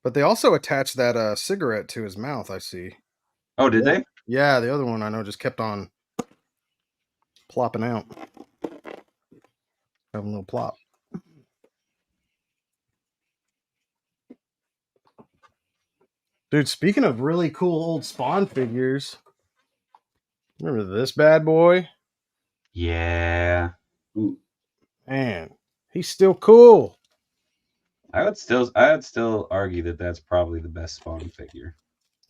But they also attached that cigarette to his mouth, I see.
Oh, did they?
Yeah, the other one I know just kept on plopping out. Having a little plop. Dude, speaking of really cool old Spawn figures, remember this bad boy?
Yeah.
Man, he's still cool.
I would still argue that that's probably the best Spawn figure.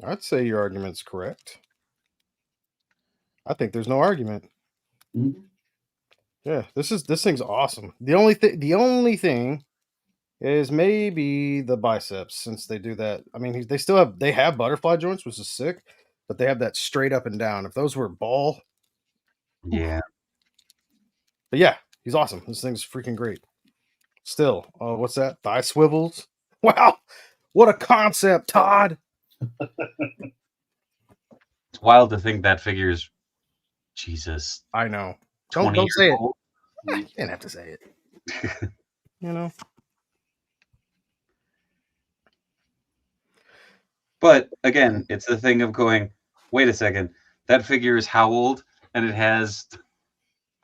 I'd say your argument's correct. I think there's no argument. Yeah, this thing's awesome. The only thing is maybe the biceps, since they do that. I mean, they have butterfly joints, which is sick, but they have that straight up and down. If those were ball,
Yeah.
but yeah, he's awesome. This thing's freaking great. Still, what's that? Thigh swivels. Wow, what a concept, Todd.
It's wild to think that figure's Jesus.
I know.
20
Don't
years
say it.
old.
You can't have to say it. You know.
But again, it's the thing of going, wait a second, that figure is how old, and it has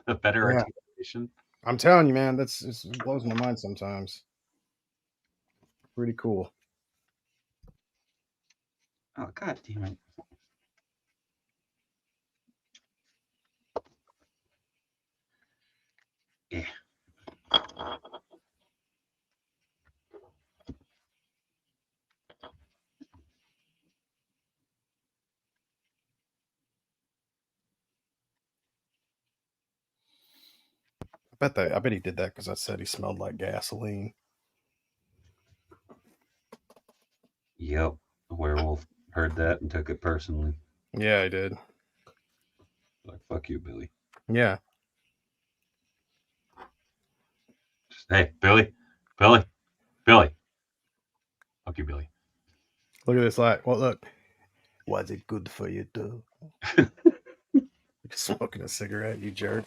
a better
Yeah.
articulation.
I'm telling you, man, it blows my mind sometimes. Pretty cool.
Oh, god damn it. Yeah.
I bet he did that because I said he smelled like gasoline.
Yep. The werewolf heard that and took it personally.
Yeah, he did.
Like, fuck you, Billy.
Yeah.
Hey, Billy. Fuck you, Billy.
Look at this light. Well, look. Was it good for you, too? Smoking a cigarette, you jerk.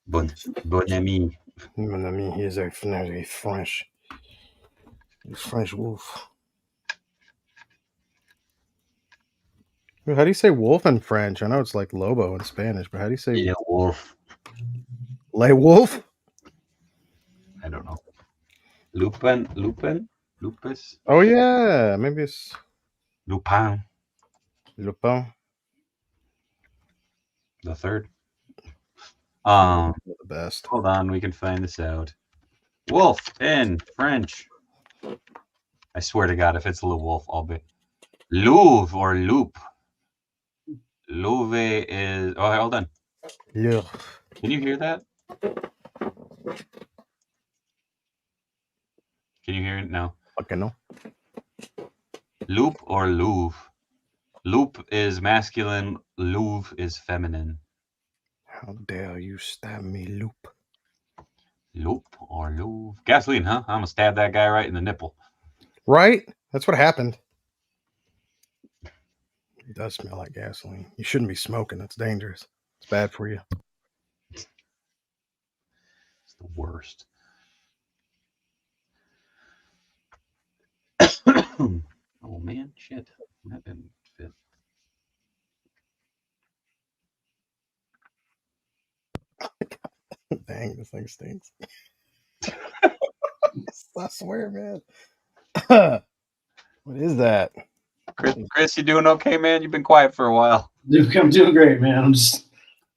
Bon ami.
Mon ami, he's a French wolf. How do you say wolf in French? I know it's like lobo in Spanish, but how do you say
Yeah, wolf.
lay wolf?
I don't know. Lupin? Lupus?
Oh yeah, maybe it's
Lupin.
Lupin.
The third.
The best.
Hold on, we can find this out. Wolf in French. I swear to God, if it's Le Wolf, I'll be Louvre or Loop. Louvre is. Oh, hold on.
Yeah.
Can you hear that? Can you hear it now?
Okay, no.
Loop or Louvre? Loop is masculine. Louvre is feminine.
How dare you stab me, Loop?
Loop or Louvre? Gasoline, huh? I'm gonna stab that guy right in the nipple.
Right? That's what happened. It does smell like gasoline. You shouldn't be smoking. That's dangerous. It's bad for you.
It's the worst. Oh man, shit. That didn't fit.
Dang, this thing stinks. I swear, man. What is that?
Chris, you doing okay, man? You've been quiet for a while.
Dude, I'm doing great, man.
You're
He's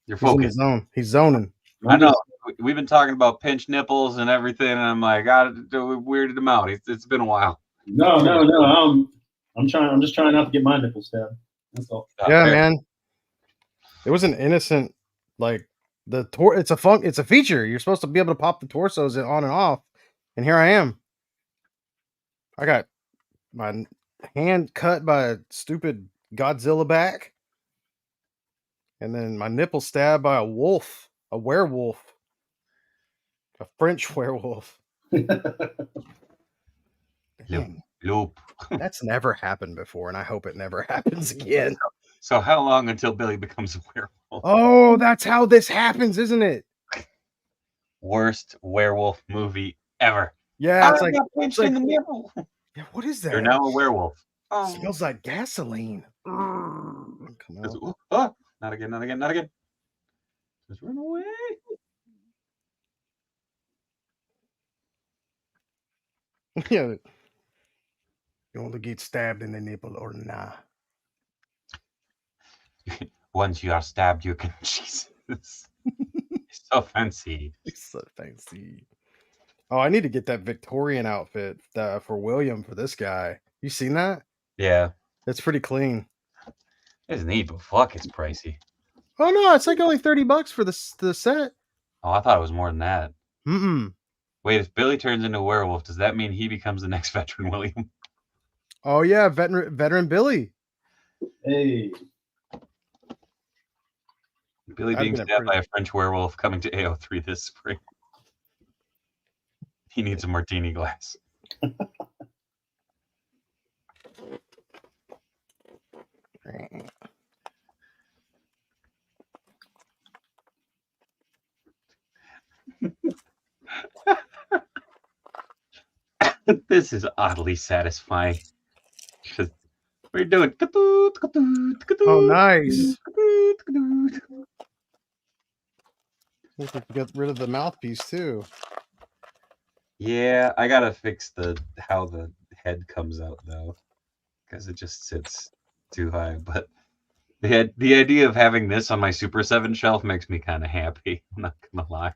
in the
focused.
zone. He's zoning.
I know. We've been talking about pinch nipples and everything, and I'm like, we weirded him out. It's been a while.
No. I'm just trying not to get my nipples stabbed. That's all.
Yeah,
Fair.
man. It was an innocent, like it's a feature. You're supposed to be able to pop the torsos on and off, and here I am. I got my hand cut by a stupid Godzilla back, and then my nipple stabbed by a werewolf, a French werewolf. Dang,
Loop.
that's never happened before, and I hope it never happens again.
So how long until Billy becomes a werewolf?
Oh, that's how this happens, isn't it?
Worst werewolf movie ever.
Yeah, it's like,
pinched
like-
in the nipple.
yeah, what is that?
You're now a werewolf.
Smells like gasoline. Come on.
Not again. Just run away.
Yeah. You want to get stabbed in the nipple or nah?
Once you are stabbed, you can. Jesus. It's so fancy.
It's so fancy. Oh, I need to get that Victorian outfit for William for this guy. You seen that?
Yeah.
It's pretty clean.
It's neat, but fuck, it's pricey.
Oh no, it's like only $30 for the set.
Oh, I thought it was more than that.
Mm-mm.
Wait, if Billy turns into a werewolf, does that mean he becomes the next veteran William?
Oh yeah, veteran Billy.
Hey.
Billy
That'd
being
been a
stabbed by
pretty-
a French werewolf coming to AO3 this spring. He needs a martini glass. This is oddly satisfying. Just, we're doing.
Oh, nice. We have to get rid of the mouthpiece too.
Yeah, I gotta fix how the head comes out though, because it just sits too high. But the idea of having this on my Super 7 shelf makes me kind of happy. I'm not gonna lie.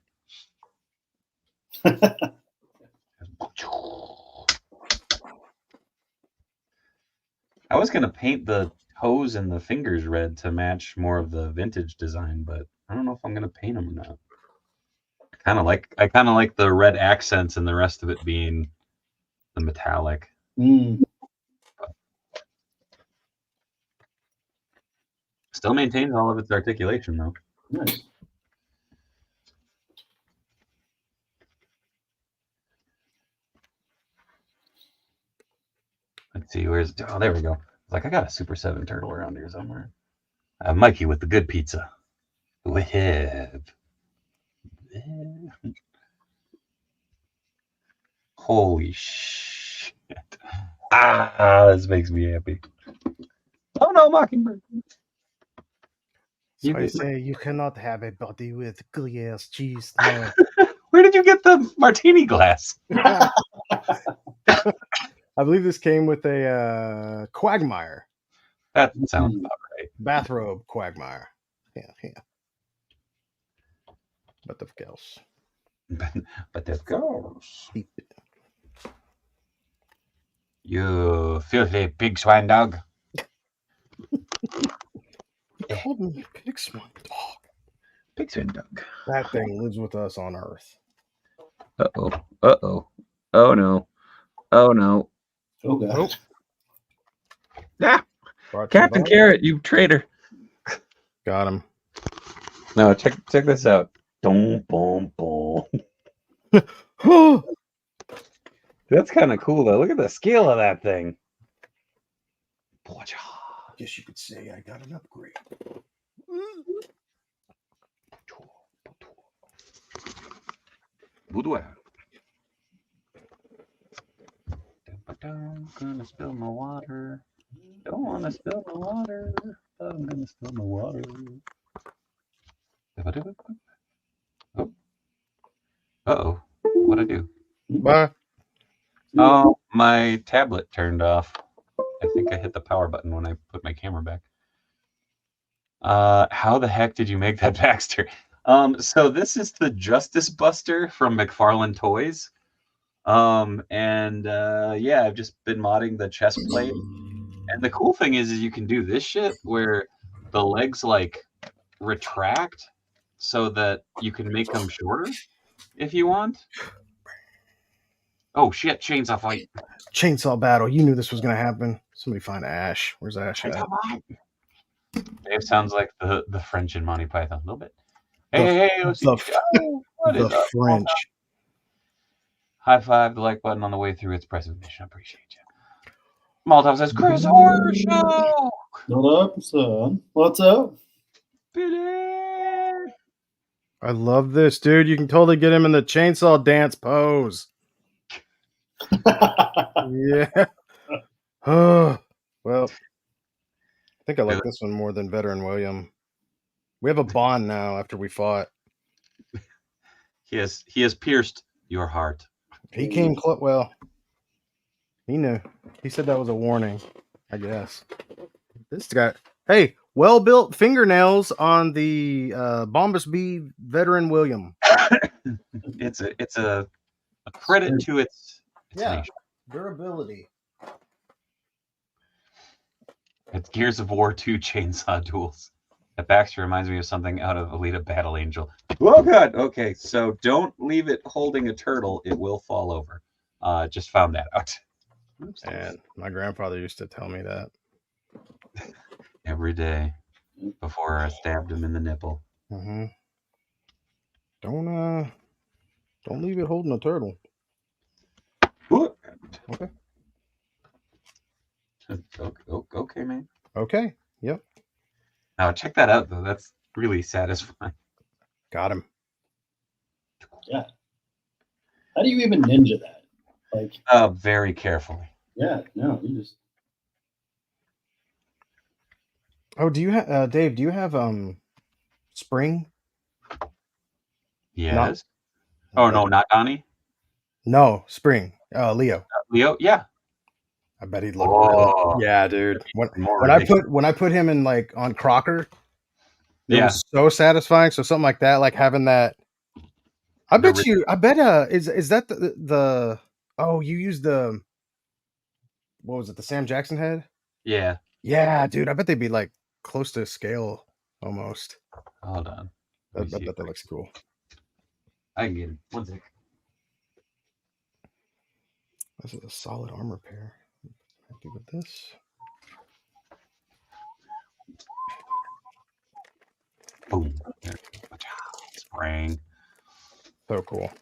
I was gonna paint the toes and the fingers red to match more of the vintage design, but I don't know if I'm gonna paint them or not. I kind of like the red accents and the rest of it being the metallic. Still maintains all of its articulation though.
Nice.
Let's see, oh, there we go. Like, I got a Super 7 turtle around here somewhere. Mikey with the good pizza. We have. Holy shit. This makes me happy. Oh no, Mockingbird.
So I say you cannot have a body with glass cheese. No.
Where did you get the martini glass?
I believe this came with a Quagmire.
That sounds about right.
Bathrobe Quagmire. Yeah. But of course.
But of course. You filthy pig swine dog.
He called me a pig swine dog.
Pig swine dog.
That thing lives with us on Earth.
Uh-oh. Uh-oh. Oh no. Oh no.
Oh god.
Ah!
Brought to
Captain
you by-
Carrot, you traitor.
Got him.
No, check this out. Boom, boom, boom. That's kind of cool, though. Look at the scale of that thing.
Guess you could say I got an upgrade.
Boudoir. Gonna spill my water. Don't want to spill my water. I'm gonna spill my water. Oh. Uh-oh. What'd I do?
Bye.
Oh, my tablet turned off. I think I hit the power button when I put my camera back. How the heck did you make that, Baxter? So this is the Justice Buster from McFarlane Toys. Yeah, I've just been modding the chest plate. And the cool thing is you can do this shit where the legs like retract so that you can make them shorter if you want. Oh shit, chainsaw fight.
Chainsaw battle. You knew this was going to happen. Somebody find Ash. Where's Ash at?
Dave sounds like the French in Monty Python a little bit. Hey, let's see. What is
The
up?
French.
High five the like button on the way through its pressive mission. I appreciate you. Molotov says, Chris Horrorshow!
What up, son? What's up?
Billy!
I love this, dude. You can totally get him in the chainsaw dance pose. Yeah. Oh, well, I think I like this one more than Veteran William. We have a bond now after we fought.
He has pierced your heart.
He came close. Well, he knew. He said that was a warning, I guess. This guy, hey, well-built fingernails on the Bombus Bee Veteran William.
It's a credit to its nation.
Durability.
It's Gears of War 2 chainsaw duels. That Baxter reminds me of something out of Alita Battle Angel. Oh god. Okay, so don't leave it holding a turtle; it will fall over. Just found that out. Oops.
And my grandfather used to tell me that
Every day before I stabbed him in the nipple.
Mm-hmm. Don't leave it holding a turtle.
Ooh.
Okay.
Okay, man.
Okay. Yep.
Now check that out though. That's really satisfying.
Got him.
Yeah. How do you even ninja that? Like,
Very carefully.
yeah, no, you just.
Oh, do you have Dave? Do you have spring?
Yes. Oh no, not Donnie.
No, spring. Leo.
Leo. Yeah.
I bet he'd look.
Oh.
Really, yeah, dude. When
Ridiculous.
I put him in like on Crocker, it
Yeah.
was so satisfying. So something like that, like having that. I bet is that the oh, you used the, what was it, the Sam Jackson head?
Yeah.
Yeah, dude. I bet they'd be like close to scale almost.
Hold on.
I bet that looks cool.
I can get him. One sec.
This is a solid armor pair. Happy with this.
Boom. There. Spring.
So cool. I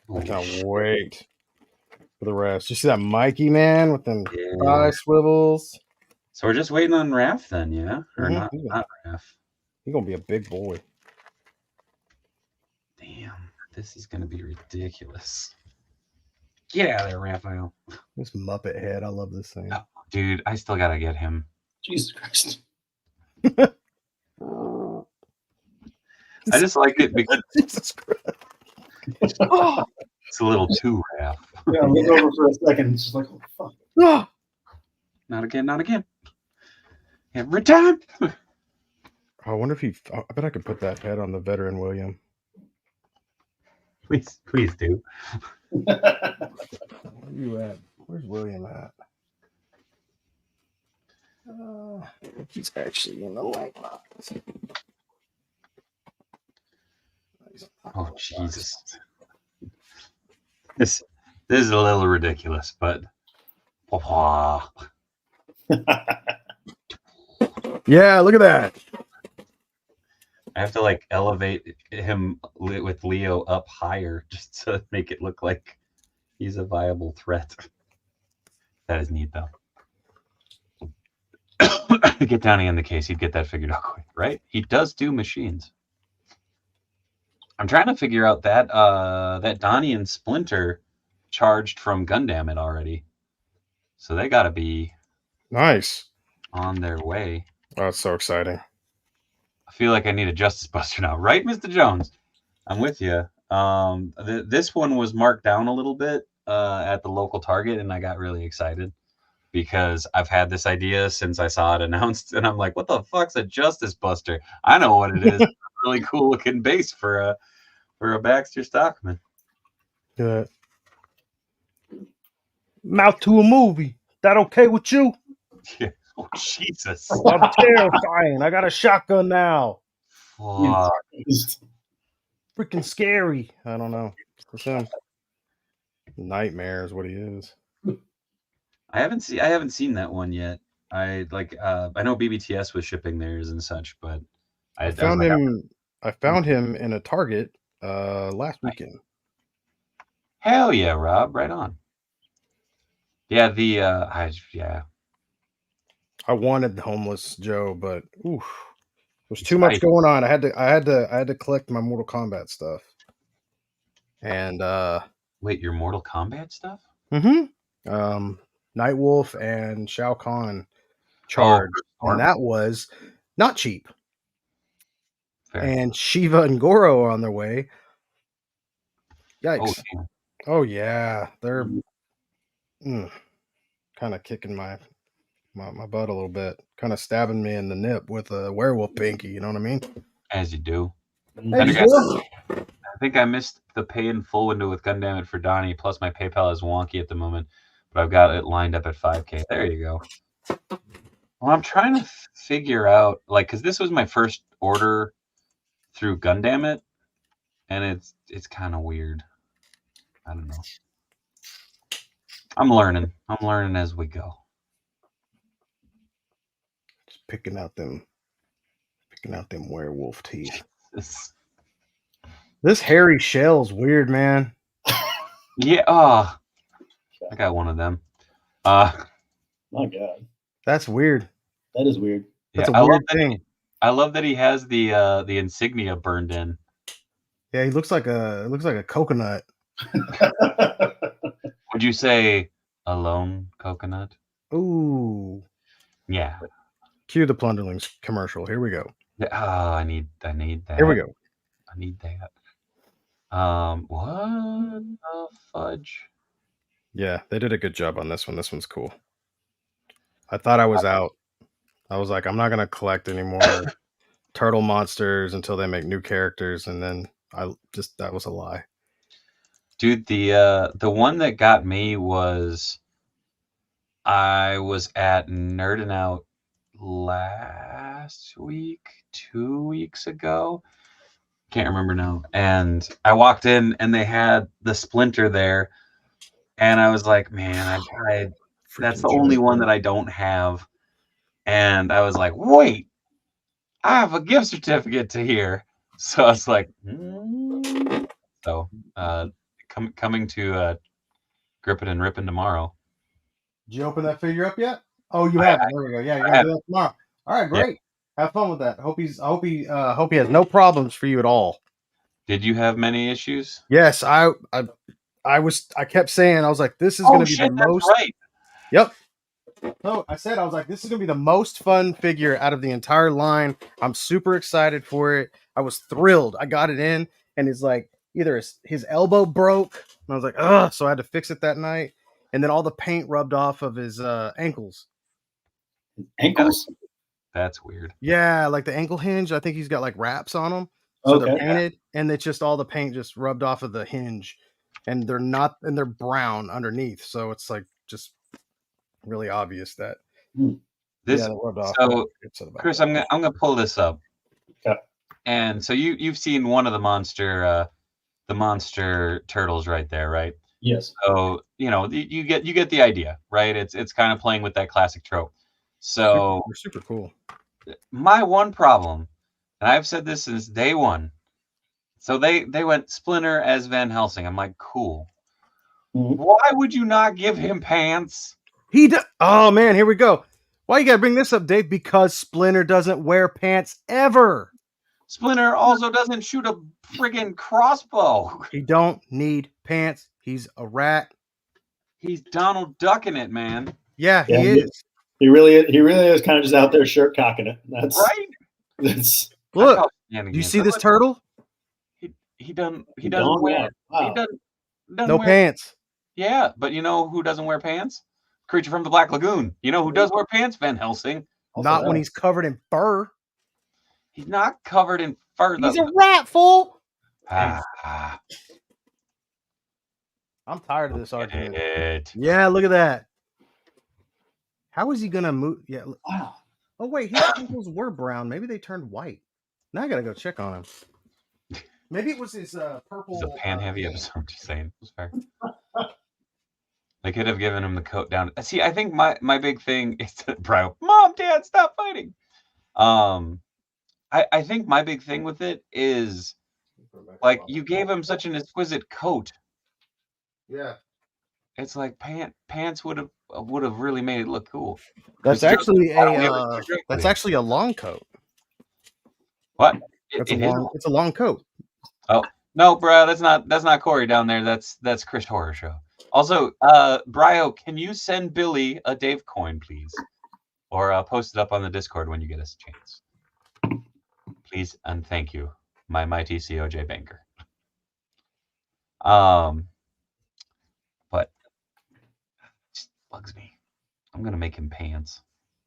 Oh,
can't wait for the rest. You see that Mikey man with them
yeah.
thigh swivels?
So we're just waiting on Raph then, yeah? Or not Raph.
He's gonna be a big boy.
Damn. This is gonna be ridiculous. Get out of there, Raphael.
This Muppet head. I love this thing.
Oh, dude, I still gotta get him.
Jesus Christ.
I just like it because
Jesus Christ.
it's a little too Raph.
Yeah, look over for a second. It's just like, oh, fuck.
Ah!
Not again, not again. Every time.
I wonder if I bet I could put that head on the veteran William.
Please do.
Where you at? Where's William at? He's actually in the light box.
Oh Jesus. This is a little ridiculous, but
Yeah, look at that.
I have to like elevate him with Leo up higher just to make it look like he's a viable threat. That is neat though. Get Donnie in the case, he'd get that figured out quick, right? He does do machines. I'm trying to figure out that that Donnie and Splinter charged from Gundam already. So they gotta be
Nice.
on their way.
Oh, that's so exciting.
I feel like I need a Justice Buster now, right, Mr. Jones? I'm with you. This one was marked down a little bit at the local Target, and I got really excited because I've had this idea since I saw it announced, and I'm like, what the fuck's a Justice Buster? I know what it is. It's a really cool looking base for a Baxter Stockman.
Good. Mouth to a movie. That okay with you?
Yeah. Oh, Jesus.
I'm terrifying. I got a shotgun now.
Fuck.
Freaking scary. I don't know. For him, nightmare is what he is.
I haven't seen that one yet. I know BBTS was shipping theirs and such, but
I found him in a Target last weekend.
Hell yeah, Rob, right on. Yeah,
I wanted Homeless Joe, but oof, there's too much going on. I had to collect my Mortal Kombat stuff. And
wait, your Mortal Kombat stuff?
Mm-hmm. Nightwolf and Shao Kahn charged, and that was not cheap.
Fair.
And Shiva and Goro are on their way. Yikes! Oh yeah, they're kind of kicking my butt a little bit, kind of stabbing me in the nip with a werewolf pinky. You know what I mean?
As you do.
I
think I missed the pay in full window with Gundam It for Donnie. Plus, my PayPal is wonky at the moment, but I've got it lined up at $5K. There you go. Well, I'm trying to figure out, like, because this was my first order through Gundam, and it's kind of weird. I don't know. I'm learning as we go.
Just picking out them werewolf teeth. This hairy shell's weird, man.
Yeah. Oh, I got one of them.
My God,
That's weird.
that is weird.
That's
yeah,
a weird thing.
I love that he has the insignia burned in.
Yeah, he looks like a coconut.
Would you say a lone coconut?
Ooh.
Yeah.
Cue the Plunderlings commercial. Here we go.
Oh, I need that.
Here we go.
I need that. What the fudge?
Yeah, they did a good job on this one. This one's cool. I thought I was out. I was like, I'm not gonna collect any more turtle monsters until they make new characters, and then that was a lie.
Dude, the one that got me was I was at Nerdin' Out last week, 2 weeks ago. Can't remember now. And I walked in and they had the Splinter there, and I was like, man, that's the only one that I don't have. And I was like, wait, I have a gift certificate to here. So I was like, so coming to Grippin' and Rippin' tomorrow.
Did you open that figure up yet? Oh, you have. There we go. Yeah, you're gonna do that tomorrow. All right, great. Yeah. Have fun with that. Hope he has no problems for you at all.
Did you have many issues?
Yes, I kept saying, I was like, this is gonna be the most.
Right.
Yep. So I was like, this is gonna be the most fun figure out of the entire line. I'm super excited for it. I was thrilled. I got it in, and it's like either his elbow broke, and I was like, ugh. So I had to fix it that night, and then all the paint rubbed off of his ankles.
Ankles?
That's weird. Yeah, like the ankle hinge. I think he's got like wraps on them, so they're painted, and it's just all the paint just rubbed off of the hinge, and they're brown underneath. So it's like just really obvious that
this rubbed off. So Chris, I'm gonna pull this up.
Okay.
And so you've seen one of the monster turtles right there, right?
Yes.
So you get the idea, right? It's kind of playing with that classic trope. So
super cool.
My one problem, and I've said this since day one. So they went Splinter as Van Helsing. I'm like, cool. Why would you not give him pants?
Oh man, here we go. Why you gotta bring this up, Dave? Because Splinter doesn't wear pants ever.
Splinter also doesn't shoot a friggin' crossbow.
He don't need pants. He's a rat.
He's Donald Duck in it, man.
Yeah, he is.
He really is kind of just out there shirt cocking it. That's
right.
That's look. Do you see this turtle?
He doesn't wear. Wow. He doesn't
no wear pants.
Yeah, but you know who doesn't wear pants? Creature from the Black Lagoon. You know who does wear pants? Van Helsing.
Not when he's covered in fur.
He's not covered in fur.
He's a rat, fool. I'm tired of this argument. Yeah, look at that. How is he gonna move? Yeah.
Wow.
Oh wait, his ankles were brown. Maybe they turned white. Now I gotta go check on him. Maybe it was his purple.
It's a pan-heavy episode. I'm just saying. It was fair. They could have given him the coat down. See, I think my big thing is that, bro, Mom, Dad, stop fighting. I think my big thing with it is, like, you gave him such an exquisite coat.
Yeah.
It's like pants would have really made it look cool.
That's actually a long coat.
What?
It's a long coat.
Oh no, bro, that's not Corey down there. That's Chris Horrorshow. Also, Brio, can you send Billy a Dave coin, please, or post it up on the Discord when you get us a chance, please and thank you, my mighty COJ banker. But it just bugs me. I'm gonna make him pants.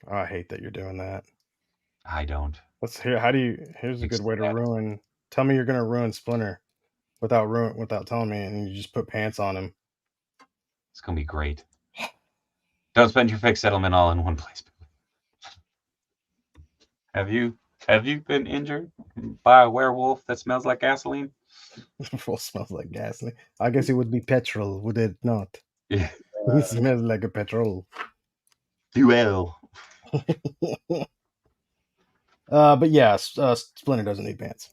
Oh, I hate that you're doing that.
I don't.
Let's hear. Here's a good way to ruin. Tell me you're gonna ruin Splinter without telling me, and you just put pants on him.
It's gonna be great. Don't spend your fixed settlement all in one place. Have you been injured by a werewolf that smells like gasoline?
Full smells like gasoline. I guess it would be petrol, would it not?
Yeah.
He smells like a petrol.
Duel.
But yeah, Splinter doesn't need pants.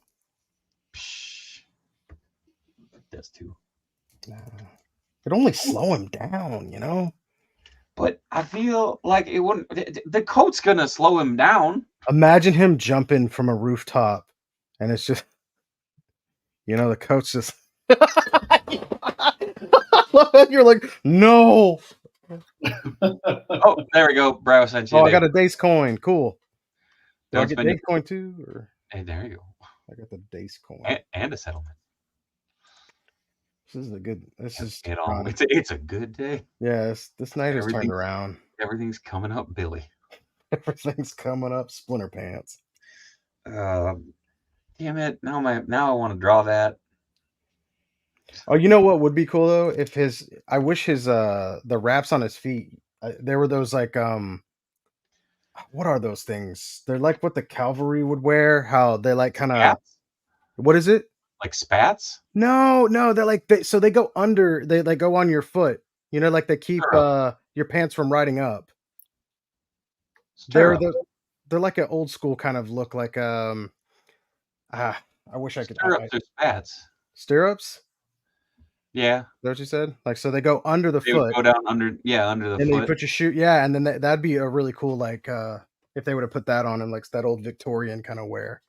Does too.
It'd only slow him down, you know?
But I feel like it wouldn't. The coat's gonna slow him down.
Imagine him jumping from a rooftop, and it's just, you know, the coat's just. You're like, no.
Oh, there we go. Bravo sent you.
Oh, I got a Dace coin. Cool. Do I
Don't
get
spend
Dace coin too? Or
Hey, there you go.
I got the Dace coin.
And a settlement.
This is a good. This is.
It's a good day.
Yeah, this night has turned around.
Everything's coming up, Billy.
Everything's coming up. Splinter pants.
Damn it! Now I want to draw that.
Oh, you know what would be cool though? If his, I wish his the wraps on his feet. There were those like what are those things? They're like what the cavalry would wear. How they like kind of. What is it?
Like spats?
No, they're like so they go under. They like go on your foot. You know, like they keep your pants from riding up. They're like an old school kind of look. Like I wish I could.
Stirrups or spats?
Stirrups.
Yeah.
Is that what you said? Like, so they go under the
They
foot.
go down under the
and
foot.
And then you put your shoe. Yeah. And then that'd be a really cool, like, if they would have put that on him, like that old Victorian kind of wear,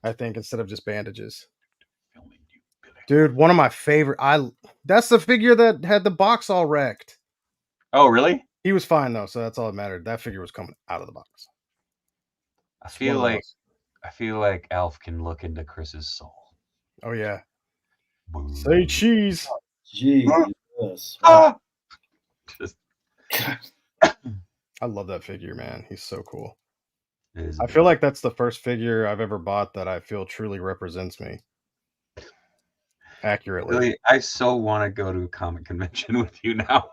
I think, instead of just bandages. Dude, one of my favorite. That's the figure that had the box all wrecked.
Oh, really?
He was fine, though. So that's all that mattered. That figure was coming out of the box.
I feel like Alf can look into Chris's soul.
Oh, yeah. Say cheese.
Jesus.
I love that figure, man. He's so cool. I feel like that's the first figure I've ever bought that I feel truly represents me accurately.
Really, I so want to go to a comic convention with you now.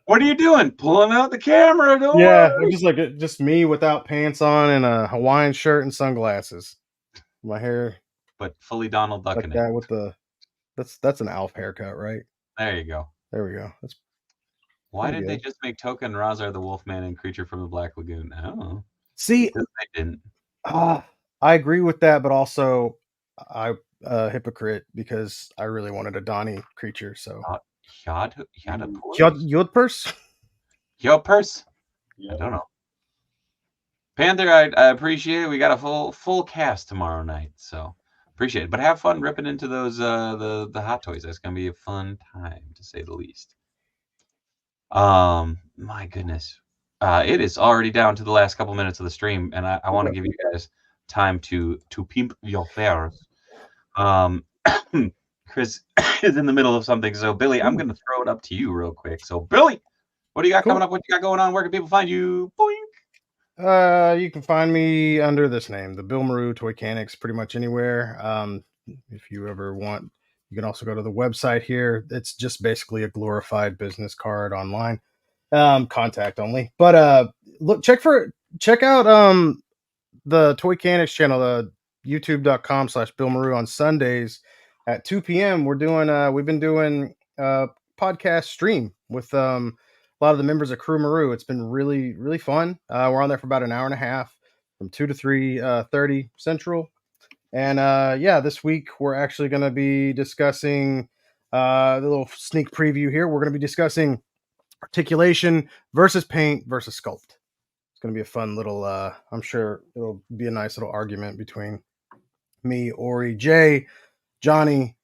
What are you doing? Pulling out the camera? Don't worry.
Just like just me without pants on and a Hawaiian shirt and sunglasses. My hair,
but fully Donald Duck
like that with the. That's an Alf haircut, right?
There you go.
There we go.
Why did they just make Toka and Razar the Wolfman and Creature from the Black Lagoon? I don't know.
See,
they didn't.
I agree with that, but also I hypocrite because I really wanted a Donnie creature. So Yodpers?
Yodpers? Yeah. I don't know. Panther, I appreciate it. We got a full cast tomorrow night, so appreciate it. But have fun ripping into those the hot toys. That's gonna be a fun time, to say the least. My goodness, it is already down to the last couple minutes of the stream, and I want to give you guys time to pimp your fares. Chris is in the middle of something, so Billy, I'm gonna throw it up to you real quick. So Billy, what do you got coming up? What you got going on? Where can people find you? Boink.
You can find me under this name, the Billmaru Toycanics, pretty much anywhere. If you ever want, you can also go to the website here. It's just basically a glorified business card online, contact only. But check out the Toycanics channel, youtube.com/Billmaru on Sundays at 2 p.m. We've been doing a podcast stream with a lot of the members of Crew Maru. It's been really, really fun. We're on there for about an hour and a half from 2 to 3:30 Central. And this week we're actually going to be discussing the little sneak preview here. We're going to be discussing articulation versus paint versus sculpt. It's going to be a fun little, I'm sure it'll be a nice little argument between me, Ori, Jay, Johnny,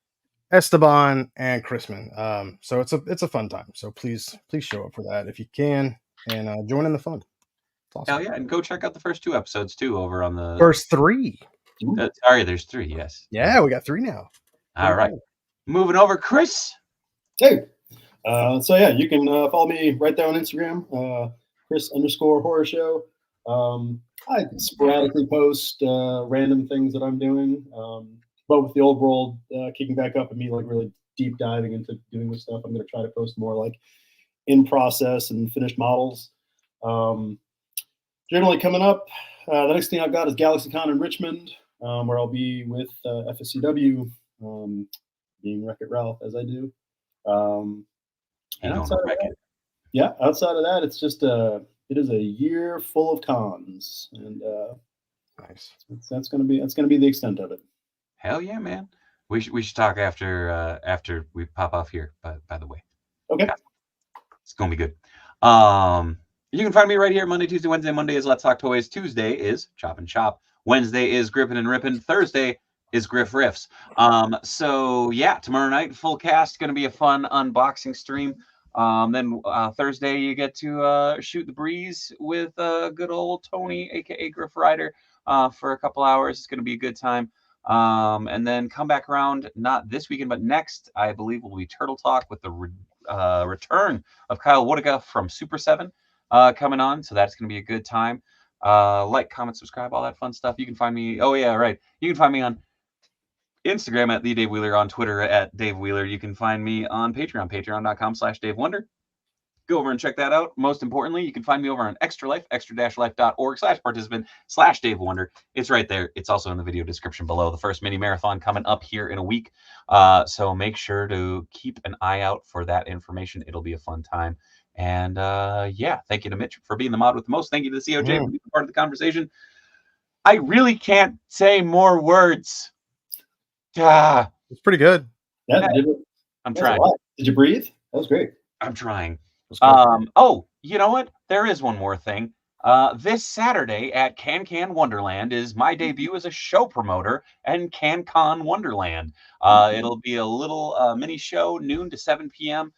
Esteban, and Chrisman. So it's a fun time. So please show up for that if you can and join in the fun. It's awesome.
Hell yeah, and go check out the first 2 episodes too over on the
first 3.
Sorry, there's 3. Yes.
Yeah, we got 3 now.
All right, moving over, Chris.
Hey. So yeah, you can follow me right there on Instagram, Chris_Horrorshow. I sporadically post random things that I'm doing. But with the old world kicking back up and me like really deep diving into doing this stuff, I'm going to try to post more like in process and finished models. Generally coming up, The next thing I've got is GalaxyCon in Richmond, where I'll be with FSCW, being Wreck-It Ralph as I do. And outside of that, outside of that, it's just it is a year full of cons, and
Nice.
that's gonna be the extent of it.
Hell yeah, man. We should talk after we pop off here. By the way,
Okay.
it's gonna be good. You can find me right here Monday, Tuesday, Wednesday. Monday is Let's Talk Toys. Tuesday is Choppin' Shop. Wednesday is Grippin' and Rippin'. Thursday is Griff Riffs. So yeah, tomorrow night full cast, gonna be a fun unboxing stream. Then Thursday you get to shoot the breeze with good old Tony, aka Griff Rider, for a couple hours. It's gonna be a good time. And then come back around, not this weekend, but next, I believe will be Turtle Talk with the return of Kyle Woodiga from Super 7 coming on. So that's going to be a good time. Like, comment, subscribe, all that fun stuff. You can find me. Oh, yeah, right. You can find me on Instagram at the Dave Wheeler, on Twitter at Dave Wheeler. You can find me on Patreon, patreon.com/Dave Wonder. Go over and check that out. Most importantly, you can find me over on Extra Life, extra-life.org/participant/Dave Wonder. It's right there. It's also in the video description below. The first mini marathon coming up here in a week. So make sure to keep an eye out for that information. It'll be a fun time. And yeah, thank you to Mitch for being the mod with the most. Thank you to the COJ for being part of the conversation. I really can't say more words.
It's pretty good.
I'm trying.
Did you breathe? That was great.
I'm trying. Oh, you know what? There is one more thing. This Saturday at Can Wonderland is my debut as a show promoter and CanCon Wonderland. It'll be a little mini show, noon to 7 p.m.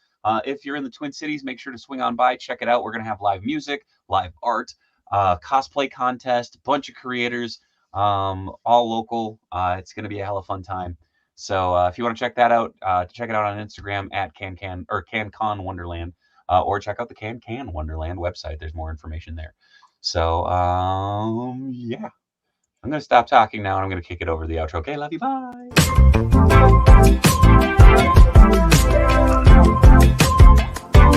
If you're in the Twin Cities, make sure to swing on by, check it out. We're going to have live music, live art, cosplay contest, bunch of creators, all local. It's going to be a hell of a fun time. So if you want to check that out, check it out on Instagram at CanCon Wonderland. Or check out the Can Wonderland website. There's more information there. So, yeah. I'm going to stop talking now, and I'm going to kick it over to the outro. Okay, love you. Bye.